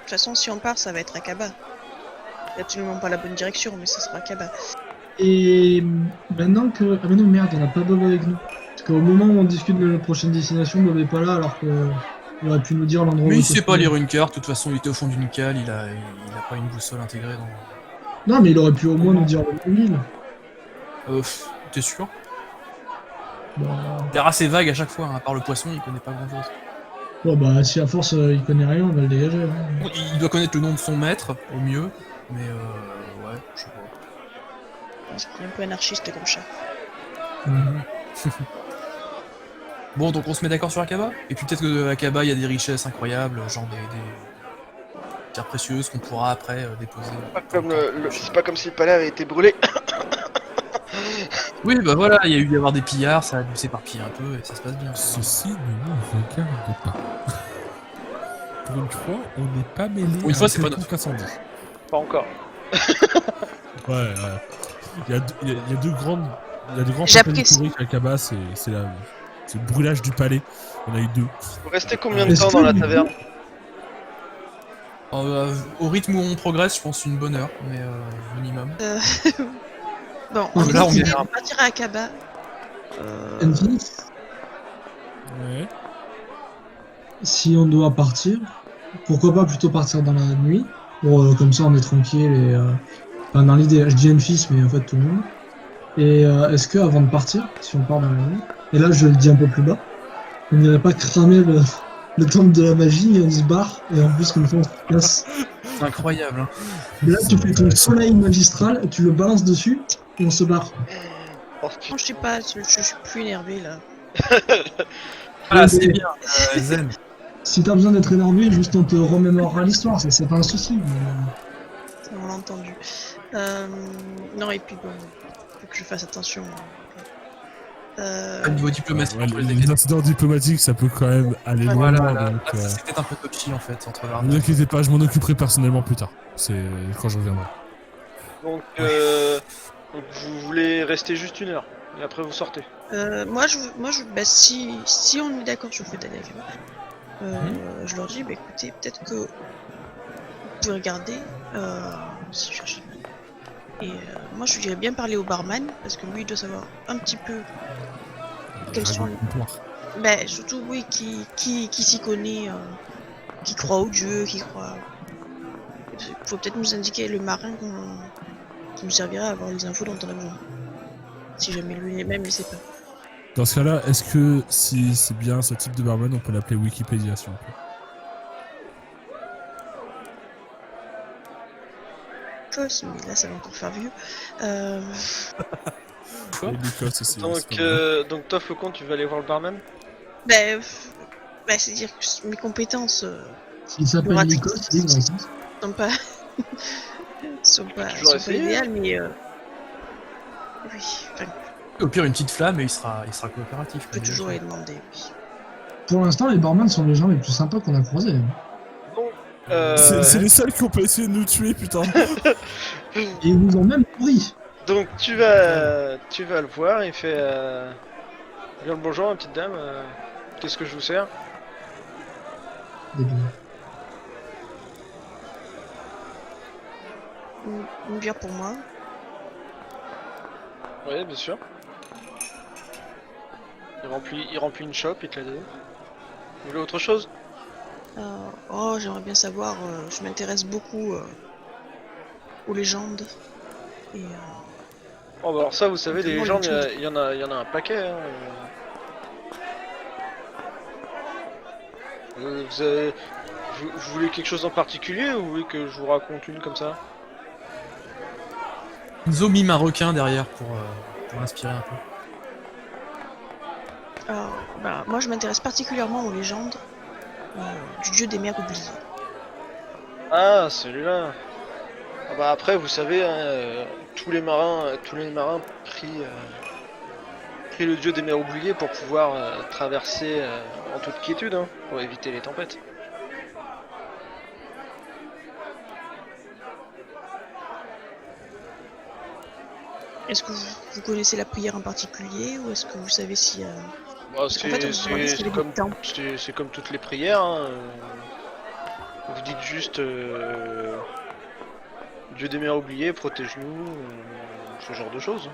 toute façon, si on part, ça va être Akaba. C'est absolument pas la bonne direction, mais ça sera Akaba. Et maintenant que. Ah, mais non, merde, on a pas Bob avec nous. Parce qu'au moment où on discute de notre prochaine destination, Bob est pas là alors qu'il aurait pu nous dire l'endroit où Mais il se sait pas trouve. lire une carte, de toute façon, il était au fond d'une cale, il a pas une boussole intégrée dans. Non, mais il aurait pu au moins nous dire le nom de l'île. T'es sûr? Bah, Il a l'air assez vague à chaque fois, hein, à part le poisson, il connaît pas grand chose. ouais, bah, si à force il connaît rien, on va le dégager. Hein. Bon, il doit connaître le nom de son maître, au mieux, mais ouais, je sais pas. C'est un peu anarchiste comme chat. Bon, donc on se met d'accord sur Akaba? Et puis peut-être que Akaba, il y a des richesses incroyables, genre des pierres précieuses qu'on pourra après déposer. C'est pas comme si le palais avait été brûlé. Oui, bah voilà, il y a eu d'y avoir des pillards, ça a dû s'éparpiller un peu et ça se passe bien. Ceci ne nous regarde pas. Pour une fois, on n'est pas mêlé Pour une fois, à c'est pas quelconque incendie. Pas encore. Ouais. Il y a deux grands J'apprécie. phénomènes historiques à Akaba, c'est le brûlage du palais. On a eu deux. Vous restez combien de temps dans la taverne? Au rythme où on progresse, je pense une bonne heure, mais minimum. Bon, Là, on va on est- partir à Akaba. Enfield, Ouais. si on doit partir, pourquoi pas plutôt partir dans la nuit, pour comme ça on est tranquille et enfin, dans l'idée, je dis Enfis, mais en fait tout le monde. Et est-ce que avant de partir, si on part dans la nuit, et là je le dis un peu plus bas, on n'irait pas cramer le temple de la magie et on se barre et en plus comme ça on se place. C'est incroyable. Hein. Et là tu C'est fais ton intéressant. soleil magistral, tu le balances dessus et on se barre. Oh, Non, je sais pas, je suis plus énervé là. Ah, Ouais, c'est mais bien, Zen. si t'as besoin d'être énervé, juste on te remémorera l'histoire, c'est pas un souci. Ça, on l'a entendu. Non, et puis bon, faut que je fasse attention. Au niveau diplomatique, Ouais, entre les les incidents diplomatiques, ça peut quand même aller loin. voilà, là, Donc, ça c'est peut-être un peu touchy en fait, entre ne vous l'armée. inquiétez pas, je m'en occuperai personnellement plus tard. C'est quand je reviendrai. donc, donc vous voulez rester juste 1 heure et après vous sortez. Bah, si on est d'accord sur le fait d'aller avec eux, je leur dis, bah écoutez, peut-être que vous pouvez regarder, si je cherche. Et moi, je lui dirais bien parler au barman, parce que lui, il doit savoir un petit peu quels sont les... Bah, surtout, oui, qui s'y connaît, qui croit au dieu, qui croit... Il faut peut-être nous indiquer le marin qui nous servira à avoir les infos dont on a besoin. Si jamais lui-même ne sait pas. Dans ce cas-là, est-ce que si c'est bien ce type de barman, on peut l'appeler Wikipédia si on peut? Mais là, ça va encore faire vieux. Quoi Et Lucas aussi. Donc, c'est pas mal. donc toi, Faucon, tu vas aller voir le barman. C'est-à-dire que mes compétences S'il s'appelle bureautiques Nikos, il est grand. sont pas, toujours essayer, idéales, mais oui, enfin, Au pire, une petite flamme et il sera coopératif. je peux toujours les demander. Oui. Pour l'instant, les barman sont les gens les plus sympas qu'on a croisés. Donc, C'est les seuls qui ont pas essayé de nous tuer, putain. Et ils nous ont même pourri. donc tu vas le voir. Il fait bien le bonjour, ma petite dame. Qu'est-ce que je vous sers? Débile. Une bière pour moi. Oui, bien sûr. Il remplit une chope, il te la donne. Vous voulez autre chose? J'aimerais bien savoir. Je m'intéresse beaucoup aux légendes. Et Oh bah alors ça, vous savez, les Éventuellement, légendes, les il y en a un paquet. Hein. Vous voulez quelque chose en particulier ou vous voulez que je vous raconte une comme ça? Enzo mime un requin derrière pour inspirer un peu. moi, je m'intéresse particulièrement aux légendes du dieu des mers oubliées. Ah, celui-là. Ah bah après, vous savez, hein, tous les marins prient le dieu des mers oubliées pour pouvoir traverser en toute quiétude, hein, pour éviter les tempêtes. Est-ce que vous connaissez la prière en particulier ou est-ce que vous savez si... Bah, En fait, on se demandait s'il y avait des temples. c'est comme toutes les prières. Hein, vous dites juste Dieu des mers oubliées, protège-nous, ce genre de choses.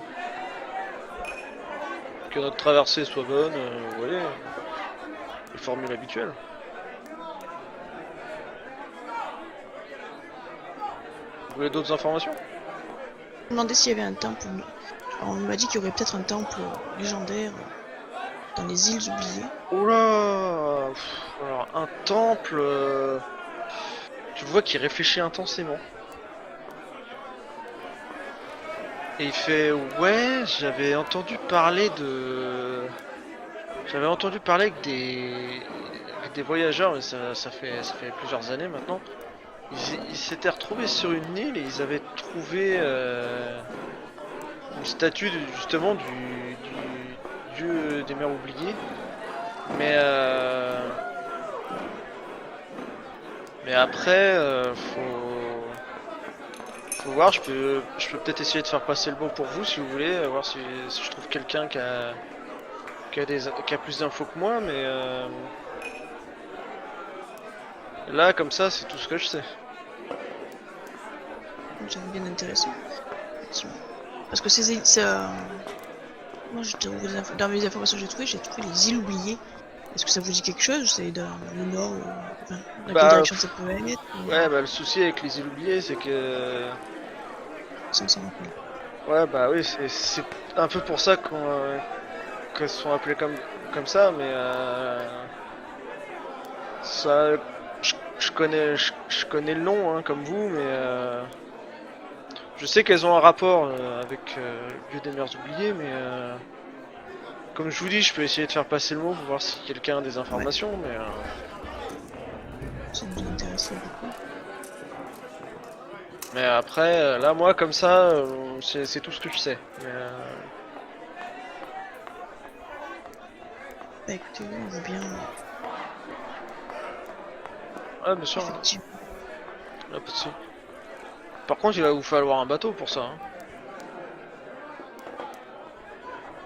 Que notre traversée soit bonne, vous voyez, les formules habituelles. Vous voulez d'autres informations? Je me demandais s'il y avait un temple. On m'a dit qu'il y aurait peut-être un temple légendaire dans les îles oubliées. Oula. Alors un temple... Tu vois qu'il réfléchit intensément. Et il fait... Ouais, j'avais entendu parler avec des voyageurs, mais ça fait plusieurs années maintenant. Ils s'étaient retrouvés sur une île et ils avaient trouvé une statue justement du dieu des mers oubliées. Mais après, faut voir. Je peux peut-être essayer de faire passer le bon pour vous si vous voulez, voir si je trouve quelqu'un qui a plus d'infos que moi, mais là comme ça c'est tout ce que je sais. ça devient bien intéressant. Effectivement. Parce que moi, dans mes informations que j'ai trouvé les îles oubliées. Est-ce que ça vous dit quelque chose? C'est dans le nord ou... Enfin, dans quelle direction ça peut aller? Ouais, bah le souci avec les îles oubliées, c'est que... Sans s'en rappeler. Ouais, bah oui, c'est un peu pour ça qu'elles sont appelées comme ça, mais ça, je connais le nom, hein, comme vous, mais je sais qu'elles ont un rapport avec le lieu des mers oubliées, mais comme je vous dis, je peux essayer de faire passer le mot pour voir si quelqu'un a des informations, mais Ça nous intéresserait beaucoup. mais après, là, moi, comme ça, c'est tout ce que je sais. Mais, Bah écoutez, on veut bien, ouais, bien sûr. effectivement. Là, pas de souci. Par contre, il va vous falloir un bateau pour ça. Hein.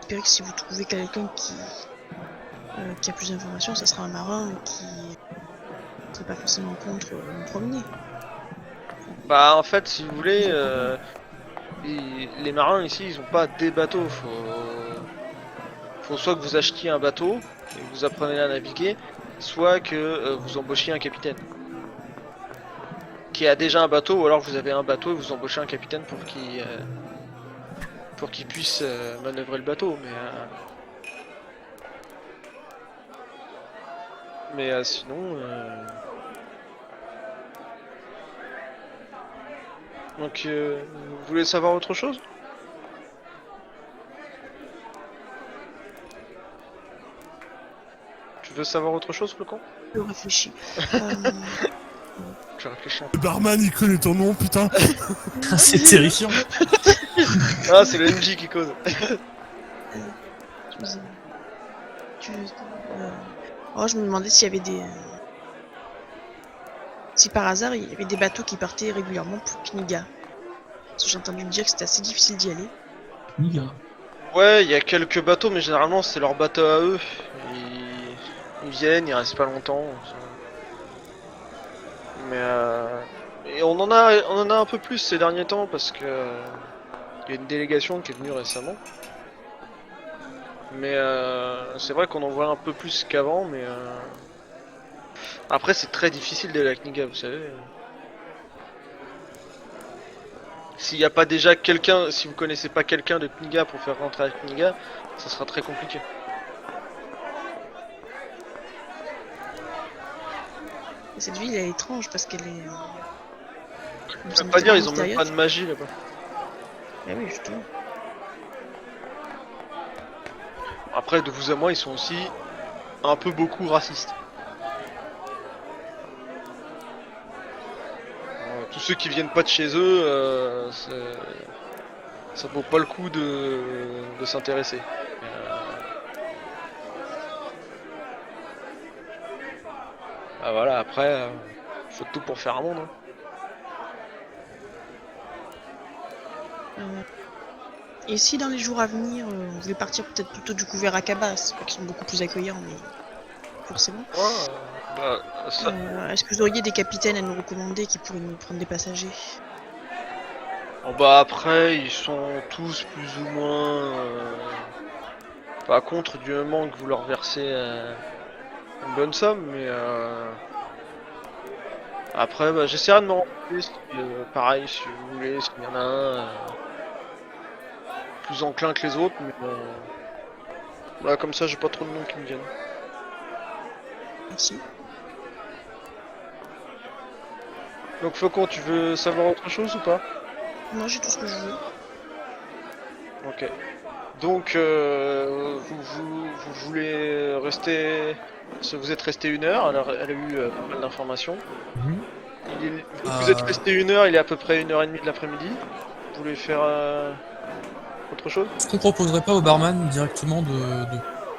J'espère que si vous trouvez quelqu'un qui a plus d'informations, ça sera un marin qui ne serait pas forcément contre nous promener. Bah, en fait, si vous voulez, les marins ici, ils ont pas des bateaux. Faut soit que vous achetiez un bateau et que vous appreniez à naviguer, soit que vous embauchiez un capitaine qui a déjà un bateau, ou alors vous avez un bateau et vous embauchez un capitaine pour qu'il puisse manœuvrer le bateau. Mais sinon. Donc, vous voulez savoir autre chose? Tu veux savoir autre chose, Flocon? Je réfléchis. Je réfléchis un peu. Le barman, il connaît ton nom, putain. C'est terrifiant. Ah, c'est le MJ qui cause. Excusez-moi. Oh, je me demandais s'il y avait des... Si par hasard, il y avait des bateaux qui partaient régulièrement pour Kniga. Parce que j'ai entendu dire que c'était assez difficile d'y aller. Niga. Ouais, il y a quelques bateaux, mais généralement c'est leur bateau à eux. Ils viennent, ils restent pas longtemps. Mais et on en a un peu plus ces derniers temps parce que il y a une délégation qui est venue récemment. Mais c'est vrai qu'on en voit un peu plus qu'avant, mais après c'est très difficile d'aller à Kniga, vous savez. S'il n'y a pas déjà quelqu'un, si vous connaissez pas quelqu'un de Kniga pour faire rentrer à Kniga, ça sera très compliqué. Et cette ville elle est étrange parce qu'elle est... Je veux pas dire, ils ont même pas de magie là-bas. Ah oui, justement. Après, de vous à moi, ils sont aussi un peu beaucoup racistes. Tous ceux qui viennent pas de chez eux, ça vaut pas le coup de s'intéresser. Ah voilà, après, faut tout pour faire un monde. Hein. Et si dans les jours à venir, on voulait partir peut-être plutôt du coup vers Akaba, c'est pas qu'ils sont beaucoup plus accueillants, mais forcément. Ouais, bah, ça... Est-ce que vous auriez des capitaines à nous recommander qui pourraient nous prendre des passagers? Bon, bah après, ils sont tous plus ou moins pas contre du moment que vous leur versez une bonne somme, mais après, bah, j'essaierai de me rencontrer, pareil, si vous voulez, s'il y en a un plus enclin que les autres, mais là, comme ça, j'ai pas trop de noms qui me viennent. Merci. Donc, Faucon, tu veux savoir autre chose ou pas? Moi j'ai tout ce que je veux. Ok. Donc, vous voulez rester... Vous êtes resté 1 heure, alors elle a eu pas mal d'informations. Vous êtes resté 1 heure, il est à peu près 1h30 de l'après-midi. Vous voulez faire autre chose? Est-ce qu'on proposerait pas au barman directement de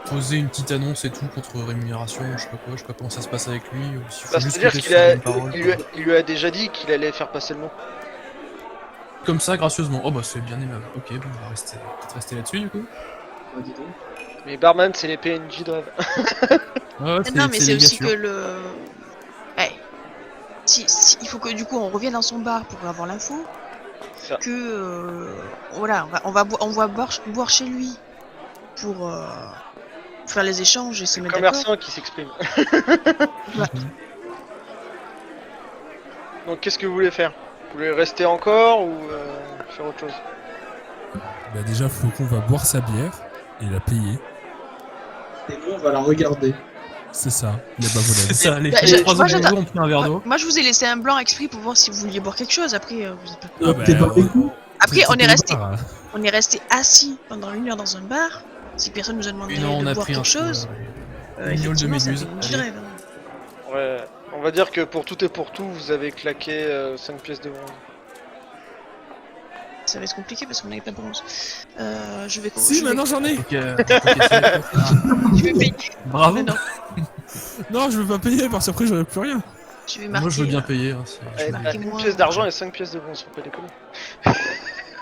poser une petite annonce et tout contre rémunération, je sais pas quoi, je sais pas comment ça se passe avec lui, ou s'il faut Bah, juste c'est-à-dire compter qu'il sur la bonne parole, il lui a déjà dit qu'il allait faire passer le mot. Comme ça, gracieusement. Oh bah c'est bien aimable. Ok, bon, on va peut-être rester là-dessus du coup. Oh, dis donc. Mais barman, c'est les PNJ de rêve. Ouais, Non mais c'est les aussi que ligatures. le... Ouais. Il faut que du coup on revienne dans son bar pour avoir l'info. Ça. que voilà, on va boire chez lui pour faire les échanges et se mettre d'accord. Commerçant qui s'exprime. Donc qu'est-ce que vous voulez faire? Vous voulez rester encore ou faire autre chose? Bah déjà, Flocon va boire sa bière et la payer. Et nous, on va la regarder. C'est ça, les C'est bavolaines. ça, les Bah, trois moi, autres j'attends. ont pris un verre d'eau. Moi, je vous ai laissé un blanc exprès pour voir si vous vouliez boire quelque chose. Après, vous êtes pas... Ah bah, T'es pas avec nous? Après, on est resté, bar, hein. on est resté assis pendant 1 heure dans un bar. Si personne nous a demandé Et non, on de a boire pris un quelque chose, une miaule de effectivement, ça méduse. fait une petite Allez. rêve, hein. Ouais, on va dire que pour tout et pour tout, vous avez claqué 5 pièces de bronze. Ça va être compliqué parce qu'on n'avait pas de bronze. Je vais. Si, je vais- maintenant j'en ai. Ok, c'est- Je vais payer. Bravo. Mais non, Non, je veux pas payer parce qu'après j'aurai plus rien. je vais marquer. Moi, je veux bien payer. Hein, si- Allez, marquez une moi. pièce d'argent et 5 pièces de bronze, faut pas déconner.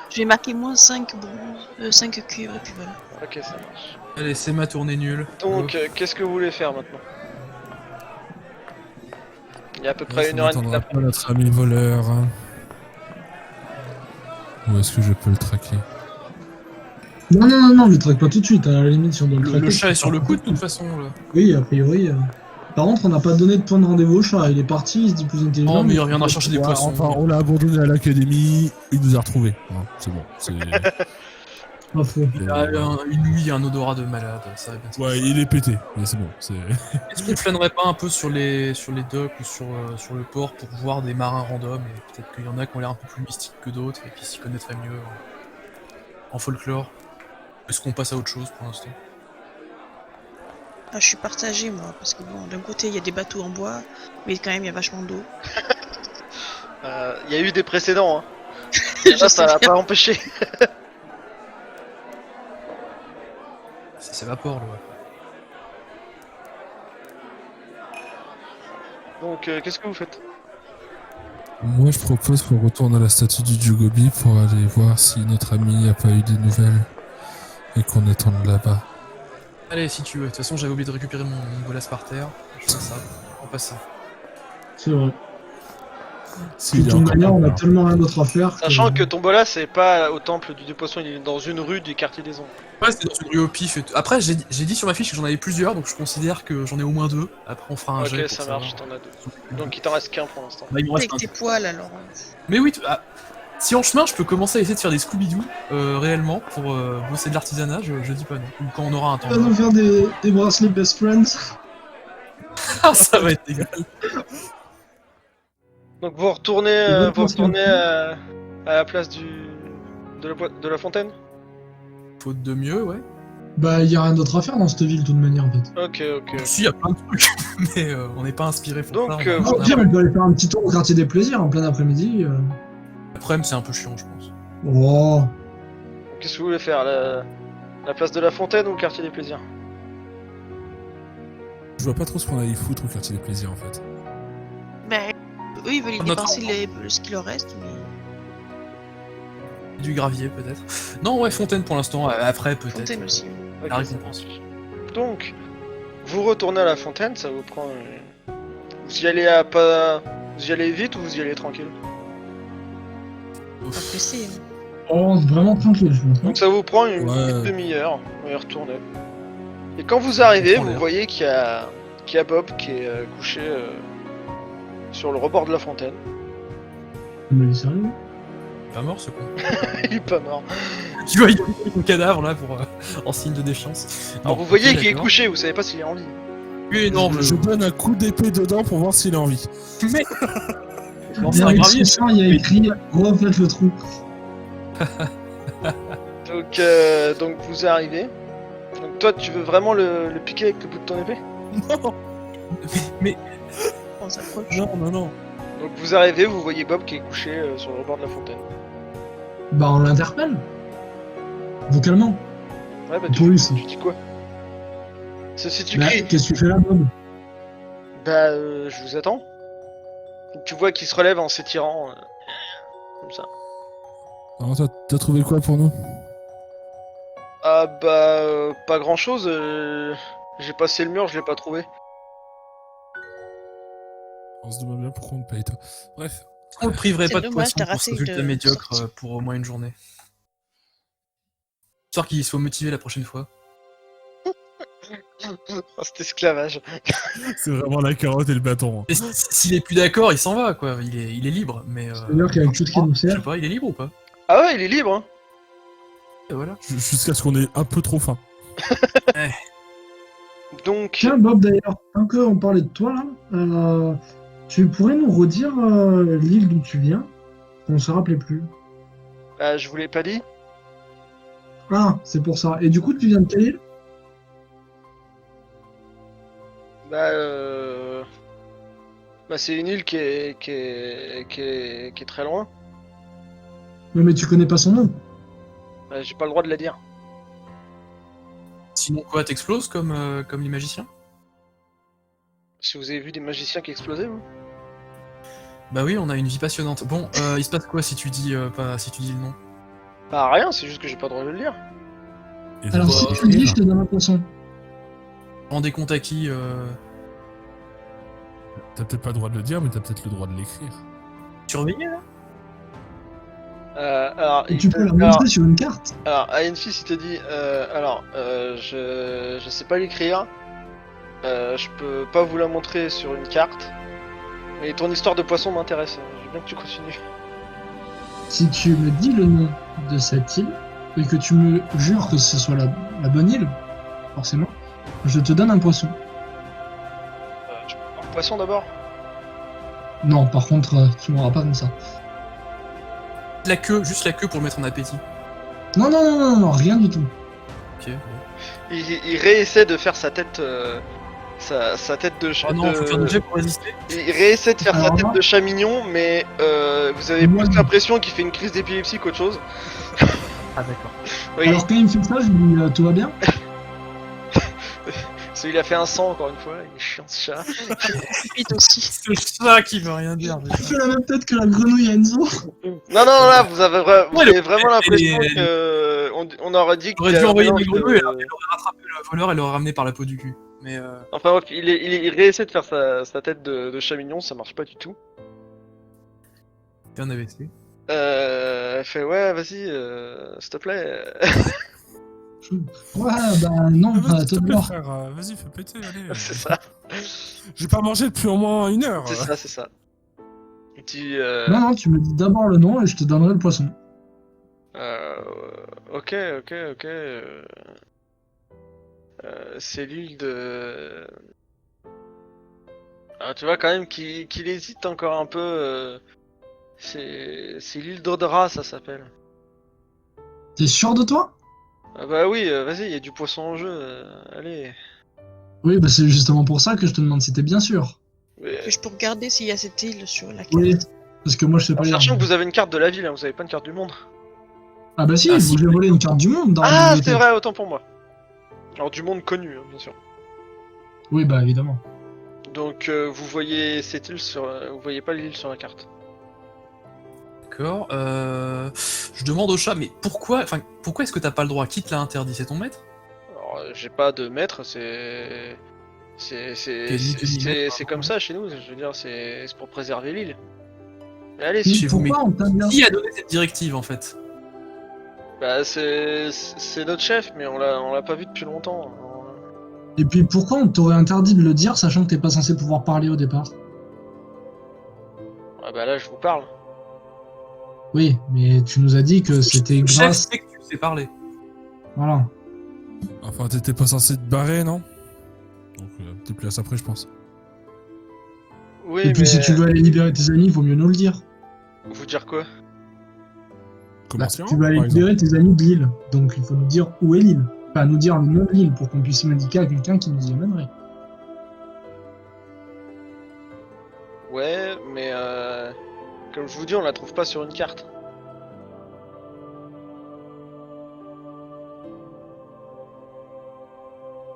Je vais marquer moins 5 bronze, 5 cuivres et puis voilà. Ok, ça marche. Allez, c'est ma tournée nulle. Donc, qu'est-ce que vous voulez faire maintenant? Il y a à peu près Ça 1 heure et demie n'attendra d'après. pas notre ami voleur. Hein. Où est-ce que je peux le traquer? Non, je le traque pas tout de suite. À la limite, si on doit le traquer. Le chat est c'est sur le pas- coup de toute façon. Là. Oui, a priori. Par contre, on n'a pas donné de point de rendez-vous au chat. Il est parti, il se dit plus intelligent. Oh, mais il reviendra chercher des Ouais, poissons. enfin, on l'a abandonné à l'académie, il nous a retrouvés. Hein, c'est bon. Pas faux. Il a une ouïe, un odorat de malade, ça va bien se Ouais, passer. il est pété, mais c'est bon. Est-ce qu'on flânerait pas un peu sur les docks ou sur le port pour voir des marins random et peut-être qu'il y en a qui ont l'air un peu plus mystiques que d'autres et qui s'y connaîtraient mieux en folklore? Est-ce qu'on passe à autre chose pour l'instant? Ah, je suis partagée moi, parce que bon, d'un côté il y a des bateaux en bois, mais quand même il y a vachement d'eau. Il y a eu des précédents, hein. Je Ça, ça sais l'a bien. pas empêché. Ça s'évapore, là. Donc, qu'est-ce que vous faites? Moi, je propose qu'on retourne à la statue du Jugobi pour aller voir si notre ami a pas eu des nouvelles et qu'on attende là-bas. Allez, si tu veux. De toute façon, j'avais oublié de récupérer mon golas par terre. Je fais ça. On passe ça. C'est vrai. S'il De est toute encore manière, on a là. tellement rien d'autre à faire. Sachant que Tombola, c'est pas au temple du Dieu Poisson, il est dans une rue du quartier des ombres. Ouais, c'était dans une rue au pif et tout. Après, j'ai dit sur ma fiche que j'en avais plusieurs, donc je considère que j'en ai au moins 2. Après, on fera un jet. Ok, pour ça savoir. marche, t'en as 2. Donc, il t'en reste qu'un pour l'instant. Bah, il me reste Avec un. tes poils alors. Mais oui, si en chemin, je peux commencer à essayer de faire des Scooby-Doo réellement pour bosser de l'artisanat, je dis pas non. Ou quand on aura un temps. On va nous faire des bracelets best friends. Ah, ça va être égal. Donc, vous retournez, Et votre à la place de la fontaine? Faute de mieux, ouais. Bah, il y a rien d'autre à faire dans cette ville, de toute manière, en fait. Ok. Si, il y a plein de trucs, mais on n'est pas inspiré pour Donc, ça. Ah, au pire, on peut aller faire un petit tour au quartier des plaisirs en plein après-midi. Après, c'est un peu chiant, je pense. Oh. Qu'est-ce que vous voulez faire? La place de la fontaine ou le quartier des plaisirs? Je vois pas trop ce qu'on a à y foutre au quartier des plaisirs en fait. Ben, eux ils veulent y Notre dépenser ce qui leur reste, mais. Du gravier, peut-être. Non, ouais, fontaine pour l'instant. Après, peut-être. Fontaine aussi. Ok, La ça récompense. marche. Donc, vous retournez à la fontaine, ça vous prend... Vous y allez Vous y allez vite ou vous y allez tranquille? Pas pressé. Hein. Oh, c'est vraiment tranquille, je pense. Donc ça vous prend une Ouais. petite demi-heure, on va y retourner. Et quand vous arrivez, prend vous l'air. voyez qu'il y a Bob qui est couché sur le rebord de la fontaine. Mais sérieux? Pas mort, ce con. Il est pas mort. Tu vois, il y a son cadavre, là, pour, en signe de déchéance. Alors Non, vous voyez ok, qu'il est d'accord. couché, vous savez pas s'il est en vie. Oui, non, je donne un coup d'épée dedans pour voir s'il a envie. Mais... Non, c'est Et un avec gravier. ce sang, il y a écrit refaites le trou. Donc vous arrivez. Donc toi tu veux vraiment le piquer avec le bout de ton épée? Non, On s'approche. non. Donc vous arrivez, vous voyez Bob qui est couché sur le rebord de la fontaine. Bah, on l'interpelle. Vocalement. Ouais bah Pour lui, c'est. tu dis quoi? Si tu Bah, cries, qu'est-ce que tu fais là, Bob? bah je vous attends. Donc, tu vois qu'il se relève en s'étirant comme ça. Alors toi, t'as trouvé quoi pour nous? Ah bah pas grand chose, j'ai passé le mur, je l'ai pas trouvé. On se demande bien pourquoi on te paye toi. Bref, On le priverait C'est pas de dommage, poisson t'as pour raté ce résultat une médiocre sortie. pour au moins une journée. Histoire qu'il soit motivé la prochaine fois. Oh, cet esclavage. C'est vraiment la carotte et le bâton. Et s'il est plus d'accord, il s'en va, quoi. Il est libre, mais. C'est-à-dire qu'avec tout ce qui nous je sais sert, pas, il est libre ou pas? Ah ouais, il est libre, hein. Et voilà. Jusqu'à ce qu'on ait un peu trop faim. Donc, tiens Bob d'ailleurs, tant qu'on parlait de toi là, tu pourrais nous redire l'île d'où tu viens? On se rappelait plus. bah, je vous l'ai pas dit. Ah, c'est pour ça. Et du coup, tu viens de quelle île? Bah, bah c'est une île qui est très loin. Non, mais tu connais pas son nom. Bah, j'ai pas le droit de la dire. Sinon, quoi, t'exploses comme les magiciens? Si vous avez vu des magiciens qui explosaient, vous Bah oui, on a une vie passionnante. Bon, il se passe quoi si tu dis si tu dis le nom? Bah rien, c'est juste que j'ai pas le droit de le dire. Et Alors, de si pouvoir tu le dis, écrire. je te donne un poisson. Rendez compte à qui T'as peut-être pas le droit de le dire, mais t'as peut-être le droit de l'écrire. surveiller là? Alors, Et tu peux la montrer sur une carte. alors, à Enfis, il te dit, je sais pas l'écrire, je peux pas vous la montrer sur une carte, mais ton histoire de poisson m'intéresse, je veux bien que tu continues. Si tu me dis le nom de cette île, et que tu me jures que ce soit la bonne île, forcément, je te donne un poisson. Tu peux voir le poisson d'abord? Non, par contre, tu m'auras pas comme ça. La queue, juste la queue pour le mettre en appétit. Non, non, non, non, non, rien du tout. Ok. Il réessaie de faire sa tête, sa tête de chat. Oh non, faut faire des jets pour résister. Il réessaie de faire sa Alors tête là- de chat mignon, mais vous avez Moi, plus non. l'impression qu'il fait une crise d'épilepsie qu'autre chose. Ah d'accord. Oui, Alors, quand il me fait ça, je lui dis tout va bien. il a fait un sang encore une fois, il est chiant ce chat. Vite aussi. C'est ça qui veut rien dire. Il fait la même tête que la grenouille à Enzo. Non, non, là, vous avez, vous Ouais, avez vraiment l'impression et- que on aurait dit J'aurais qu'il y dû a un envoyer mélange mes grenouilles, de- elle aurait rattrapé le voleur, elle l'aurait ramené par la peau du cul. Mais Enfin bref, il réessaie de faire sa tête de chat mignon, ça marche pas du tout. c'est un AVC. Elle fait ouais, vas-y, s'il te plaît. Ouais, bah non, Ah, vas-y, toi s'il te plaît, d'abord. frère, vas-y, fais péter, allez. C'est ça, J'ai pas mangé depuis au moins 1 heure. c'est ça, c'est ça. Il dit Non, non, tu me dis d'abord le nom et je te donnerai le poisson. ok, ok, ok. C'est l'île de. Ah, tu vois quand même qu'il hésite encore un peu. C'est l'île d'Odra, ça s'appelle. T'es sûr de toi? Ah bah oui, vas-y, il y a du poisson en jeu. Allez. Oui, bah c'est justement pour ça que je te demande si t'es bien sûr. Mais- Que je peux regarder s'il y a cette île sur la carte. Oui, parce que moi je sais pas En lire. sachant que vous avez une carte de la ville, hein, vous avez pas une carte du monde. Ah bah si, Ah, vous si. j'ai volé une carte du monde dans la Ah, c'est bibliothèque. vrai, autant pour moi. Alors du monde connu, hein, bien sûr. Oui, bah évidemment. Donc vous voyez cette île sur, vous voyez pas l'île sur la carte. D'accord. Je demande au chat, mais pourquoi est-ce que t'as pas le droit? Qui te l'a interdit? C'est ton maître? Alors j'ai pas de maître, c'est comme ça chez nous. Je veux dire, c'est pour préserver l'île. Mais allez, Mais chez vous, pourquoi on t'a bien? Qui a donné cette directive en fait? bah c'est notre chef, mais on l'a pas vu depuis longtemps. Alors, Et puis pourquoi on t'aurait interdit de le dire sachant que t'es pas censé pouvoir parler au départ? ah bah là je vous parle. Oui, mais tu nous as dit que c'était Le chef grâce. sait que tu sais parler. Voilà. Enfin, t'étais pas censé te barrer, non? Donc, t'es plus à ça près, je pense. Oui, Et puis mais si tu veux aller libérer tes amis, il vaut mieux nous le dire. vous dire quoi? Comment Bah, ça, tu vas aller par exemple? libérer tes amis de l'île. Donc il faut nous dire où est l'île. Enfin, nous dire le nom de l'île pour qu'on puisse m'indiquer à quelqu'un qui nous y amènerait. Ouais, mais comme je vous dis, on la trouve pas sur une carte.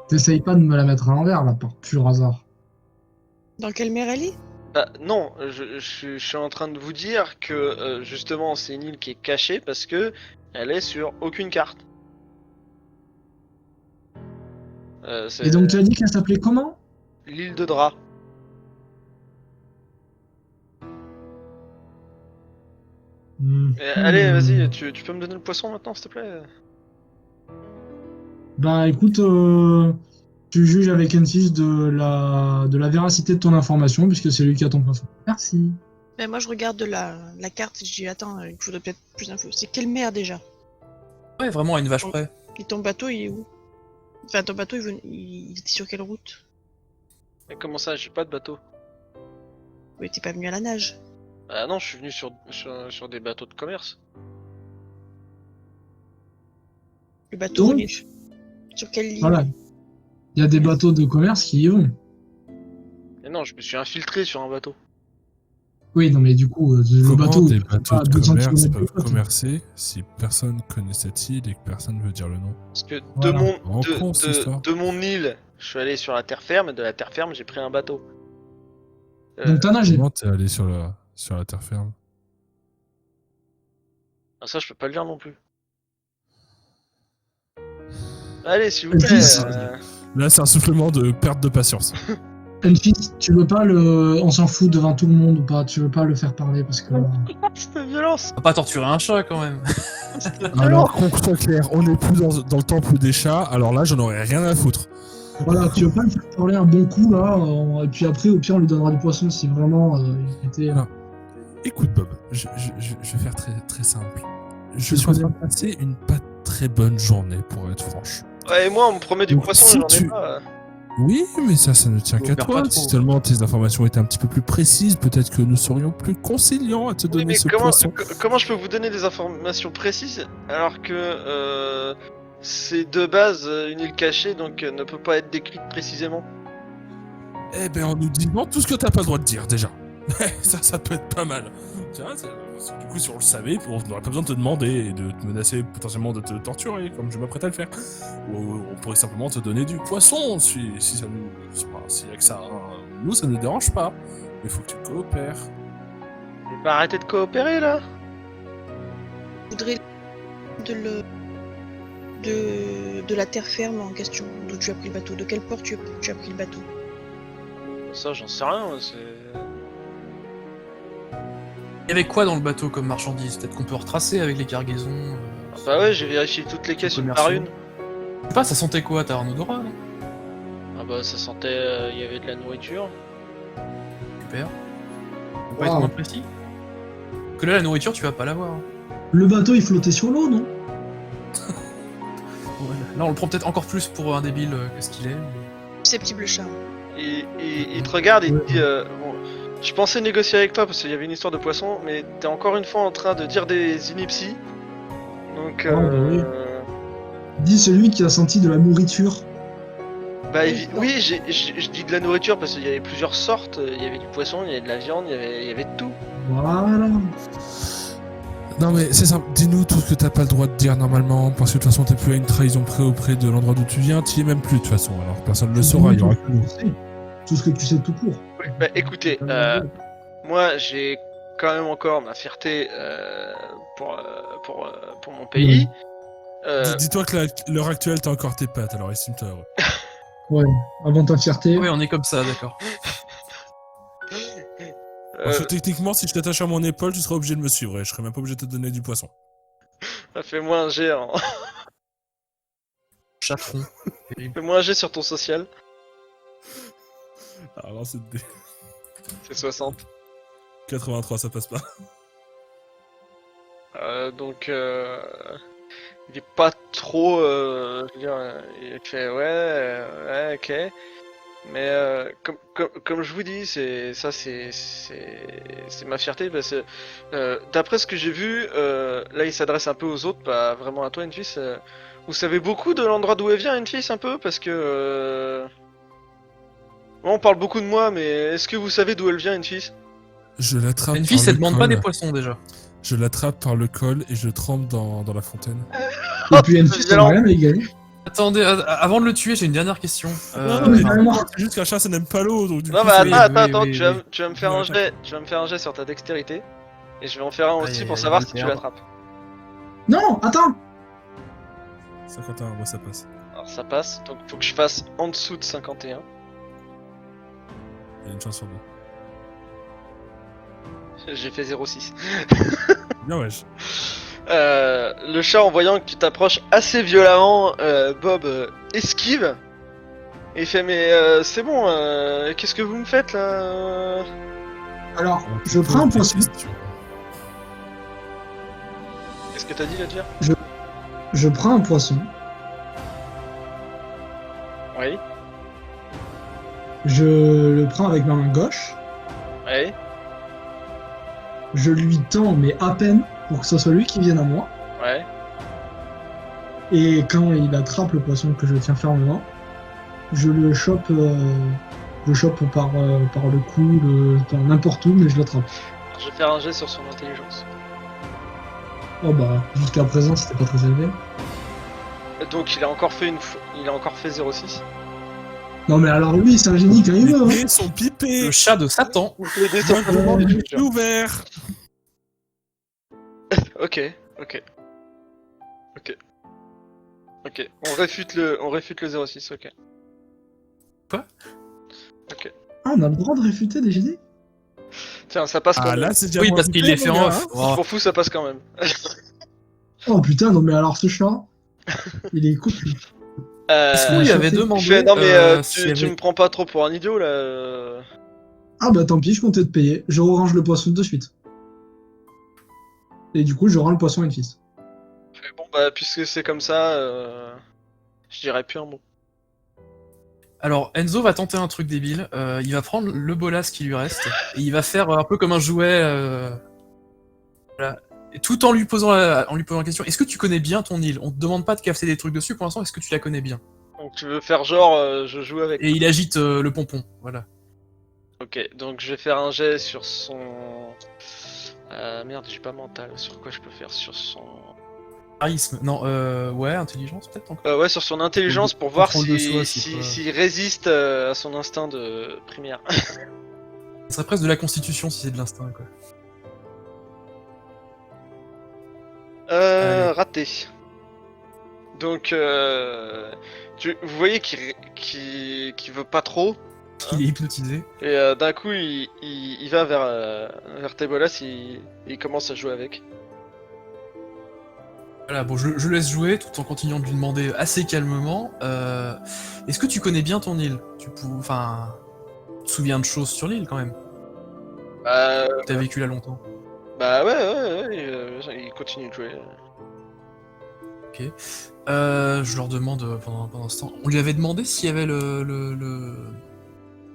T'essayes pas de me la mettre à l'envers là, par pur hasard. Dans quelle mer elle est? Bah non, je suis en train de vous dire que justement c'est une île qui est cachée parce que elle est sur aucune carte. C'est Et donc tu as dit qu'elle s'appelait comment? l'île de Dra. Allez, vas-y, tu peux me donner le poisson maintenant, s'il te plaît? Bah écoute, tu juges avec N6 de la véracité de ton information, puisque c'est lui qui a ton poisson. Merci. Mais moi, je regarde la carte et je dis, attends, il faudrait peut-être plus d'infos. C'est quelle mer déjà? Ouais, vraiment, à une vache près. Et ton bateau, il est où? Enfin, ton bateau, il était sur quelle route? Mais comment ça, j'ai pas de bateau? Oui, t'es pas venu à la nage. Ah non, je suis venu sur des bateaux de commerce. Le bateau, Donc, il est sur quelle ligne? Voilà. Il y a des bateaux de commerce qui y vont. Mais non, je me suis infiltré sur un bateau. Oui, non, mais du coup, le Comment bateau. des c'est bateaux pas de 200 commerce kilomètres de peuvent côte. commercer si personne connaît cette île et que personne veut dire le nom? Parce que Voilà. Rends compte, cette histoire. de mon île, je suis allé sur la terre ferme, et de la terre ferme, j'ai pris un bateau. Donc t'as nagé. Comment t'es allé sur la terre ferme? Ah, ça, je peux pas le dire non plus. Allez, s'il vous Et plaît. puis, Là, c'est un supplément de perte de patience. N6, tu veux pas on s'en fout devant tout le monde ou pas? Tu veux pas le faire parler parce que. C'était violence. On va pas torturer un chat quand même. Alors, qu'on soit clair, on n'est plus dans le temple des chats, alors là, j'en aurais rien à foutre. Voilà, tu veux pas le faire parler un bon coup là, et puis après, au pire, on lui donnera du poisson si vraiment il était. Ah. Écoute, Bob, je vais faire très, très simple. Je C'est suis pas en train ça. de passer une pas très bonne journée, pour être franche. Ouais, et moi, on me promet du Donc, poisson, si mais j'en ai tu- pas. Oui, mais ça ne tient Faut qu'à faire toi. pas Si trop. seulement tes informations étaient un petit peu plus précises, peut-être que nous serions plus conciliants à te Oui, donner mais ce comment, poisson. comment je peux vous donner des informations précises alors que c'est de base une île cachée, donc ne peut pas être décrite précisément? Eh ben, en nous disant tout ce que t'as pas le droit de dire, déjà. Ça peut être pas mal. Tiens, du coup, si on le savait, on n'aurait pas besoin de te demander et de te menacer potentiellement de te torturer, comme je m'apprête à le faire. Ou on pourrait simplement te donner du poisson, si ça nous... S'il y a que ça, hein. Nous, ça ne nous dérange pas. Mais faut que tu coopères. Faut pas arrêter de coopérer là? Je voudrais de la terre ferme en question, d'où tu as pris le bateau, de quel port tu as pris le bateau. Ça, j'en sais rien, c'est... Il y avait quoi dans le bateau comme marchandise? Peut-être qu'on peut retracer avec les cargaisons. Bah ouais, j'ai vérifié toutes les caisses une par commerciaux. une. Je sais pas, ça sentait quoi? T'as un odorat, non? Ah bah ça sentait... il y avait de la nourriture. Super. On peut pas Wow. être moins précis? Que là, la nourriture, tu vas pas l'avoir. Hein. Le bateau, il flottait sur l'eau, non? Là, on le prend peut-être encore plus pour un débile que ce qu'il est. Susceptible charme. Il te regarde et il te dit bon, je pensais négocier avec toi parce qu'il y avait une histoire de poisson, mais t'es encore une fois en train de dire des inepties. Donc Ah, bah oui. Dis celui qui a senti de la nourriture. bah oui, je dis de la nourriture parce qu'il y avait plusieurs sortes, il y avait du poisson, il y avait de la viande, il y avait de tout. Voilà. Non mais c'est simple, dis-nous tout ce que t'as pas le droit de dire normalement, parce que de toute façon t'es plus à une trahison près auprès de l'endroit d'où tu viens, t'y es même plus de toute façon, alors personne ne le saura, il y aura que nous. Tout ce que tu sais tout court. Oui, bah écoutez, moi j'ai quand même encore ma fierté pour mon pays. Dis-toi que l'heure actuelle t'as encore tes pattes, alors estime-toi heureux. Ouais, avant ta fierté. Oui, on est comme ça, d'accord. Parce que techniquement, si je t'attache à mon épaule, tu seras obligé de me suivre et je serais même pas obligé de te donner du poisson. Fais-moi un jet, hein. Chatron. Terrible. Fais-moi un jet sur ton social, Alors c'est c'est 60. 83, ça passe pas. Donc il est pas trop, je veux dire, il fait ouais, ok. Mais comme je vous dis, c'est ma fierté parce que d'après ce que j'ai vu, là il s'adresse un peu aux autres, pas vraiment à toi Enfis. Vous savez beaucoup de l'endroit d'où elle vient Enfis un peu parce que on parle beaucoup de moi, mais est-ce que vous savez d'où elle vient Enfis? Je l'attrape Une fille, par ça le demande pas col. des poissons déjà. Je l'attrape par le col et je le trempe dans la fontaine. Et puis N6, ça violent. n'a rien à gagner. Attendez, avant de le tuer, j'ai une dernière question. mais vraiment. C'est juste qu'un chat ça n'aime pas l'eau, donc du Non coup... mais c'est- attends, oui, tu vas me faire Ouais, un jet, tu vas me faire un jet sur ta dextérité, et je vais en faire un aussi Aïe, pour aïe, savoir aïe, si tu merde. l'attrapes. Non, attends. 51, moi ça passe. Alors ça passe, donc faut que je fasse en dessous de 51. Il y a une chance sur deux. J'ai fait 0,6. Bien wesh. Le chat, en voyant que tu t'approches assez violemment, Bob esquive. Et il fait mais c'est bon, qu'est-ce que vous me faites là? Alors, je prends un poisson. Qu'est-ce que t'as dit là déjà? Je prends un poisson. Oui. Je le prends avec ma main gauche. Oui. Je lui tends, mais à peine, pour que ce soit lui qui vienne à moi. Ouais. Et quand il attrape le poisson que je tiens fermement, je le chope, par le cou, n'importe où, mais je l'attrape. Je vais faire un jet sur son intelligence. Oh bah, jusqu'à présent, c'était pas très élevé. Donc il a encore fait il a encore fait 0,6. Non mais alors lui, c'est un génie quand il Les veut. Hein. dés sont pipés. Le chat de Satan. Les dés sont Maintenant, complètement les débiles. yeux ouverts. Ok. On réfute le 0,6, ok. Ah, on a le droit de réfuter des génies? Tiens, ça passe quand Ah même. là, c'est déjà Oui, moins parce qu'il pipé, les fait mon en gars, off. hein. Je Oh. m'en fous, ça passe quand même. Oh putain, non mais alors ce chat, il est cocu. Est-ce qu'on lui je avait fais- demandé Non mais s'il tu y avait- me prends pas trop pour un idiot là. Ah bah tant pis, je comptais te payer. Je range le poisson de suite. Et du coup, je rends le poisson à une fils. Bon bah puisque c'est comme ça, je dirais plus un mot. Alors, Enzo va tenter un truc débile. Il va prendre le bolas qui lui reste et il va faire un peu comme un jouet. Voilà. Et tout en lui posant la question. Est-ce que tu connais bien ton île? On te demande pas de casser des trucs dessus pour l'instant. Est-ce que tu la connais bien? Donc tu veux faire genre je joue avec. Et il agite le pompon. Voilà. Ok, donc je vais faire un jet sur son. Merde, j'ai pas mental. Sur quoi je peux faire? Sur son. Charisme. Non. Ouais. Intelligence peut-être encore. Ouais, sur son intelligence pour voir Contrôle de soi, c'est pas- s'il résiste à son instinct de primaire. Ça serait presque de la constitution si c'est de l'instinct quoi. Allez. Raté. Donc, vous voyez qu'il veut pas trop. Il est hypnotisé. Et d'un coup, il va vers Tebolas, il commence à jouer avec. Voilà, bon, je laisse jouer tout en continuant de lui demander assez calmement. Est-ce que tu connais bien ton île? Enfin, tu te souviens de choses sur l'île quand même? T'as vécu là longtemps. Bah ouais, il continue de jouer. Je leur demande pendant ce temps. On lui avait demandé s'il y avait le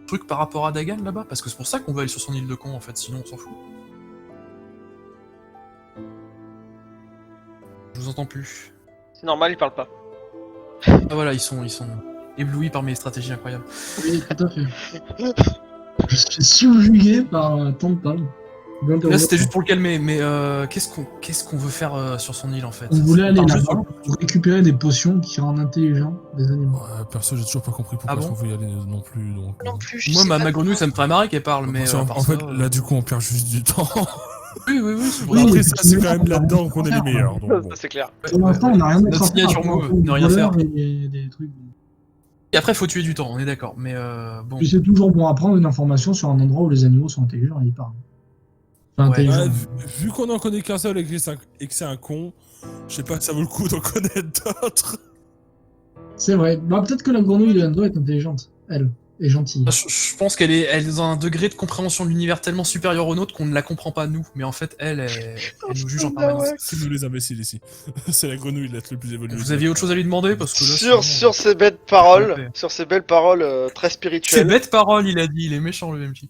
truc par rapport à Dagan là-bas, parce que c'est pour ça qu'on veut aller sur son île de con en fait, sinon on s'en fout. Je vous entends plus. C'est normal, il parle pas. Ah voilà, ils sont éblouis par mes stratégies incroyables. Oui, tout à fait. Je suis subjugué par tant de palmes. Là c'était juste pour le calmer, mais qu'est-ce qu'on veut faire sur son île en fait? On voulait aller parle là-bas juste pour récupérer des potions qui rendent intelligents des animaux. Ouais, perso, j'ai toujours pas compris pourquoi Ah bon on veut y aller non plus. Donc, Non plus, je Moi sais ma pas grenouille comment. ça me ferait marrer qu'elle parle, mais en par fait, ça, là, du coup, on perd juste du temps. oui, c'est Oui, vrai. Après, et ça, puis c'est nous, quand même on a là-dedans rien qu'on est à les faire, meilleurs. Donc, bon. Ça c'est clair. Pour l'instant, on n'a rien Notre d'autre à faire. signature à part move, des ne rien faire. voleurs et des trucs. Et après faut tuer du temps, on est d'accord, mais bon. Puis c'est toujours bon à prendre une information sur un endroit où les animaux sont intelligents et ils parlent. Enfin, Ouais. intelligents. Ouais, vu qu'on en connaît qu'un seul et que c'est un con, je sais pas que ça vaut le coup d'en connaître d'autres. C'est vrai. Bah, peut-être que la grenouille de Endo est intelligente. Elle est gentille. Je pense qu'elle est dans un degré de compréhension de l'univers tellement supérieur au nôtre qu'on ne la comprend pas nous, mais en fait elle nous juge en permanence. C'est nous les imbéciles ici. C'est la grenouille l'être le plus évolué. Vous aviez autre chose à lui demander parce que là, Sur ces belles Ouais. paroles, très c'est spirituelles. bête parole, il a dit, il est méchant le MJ.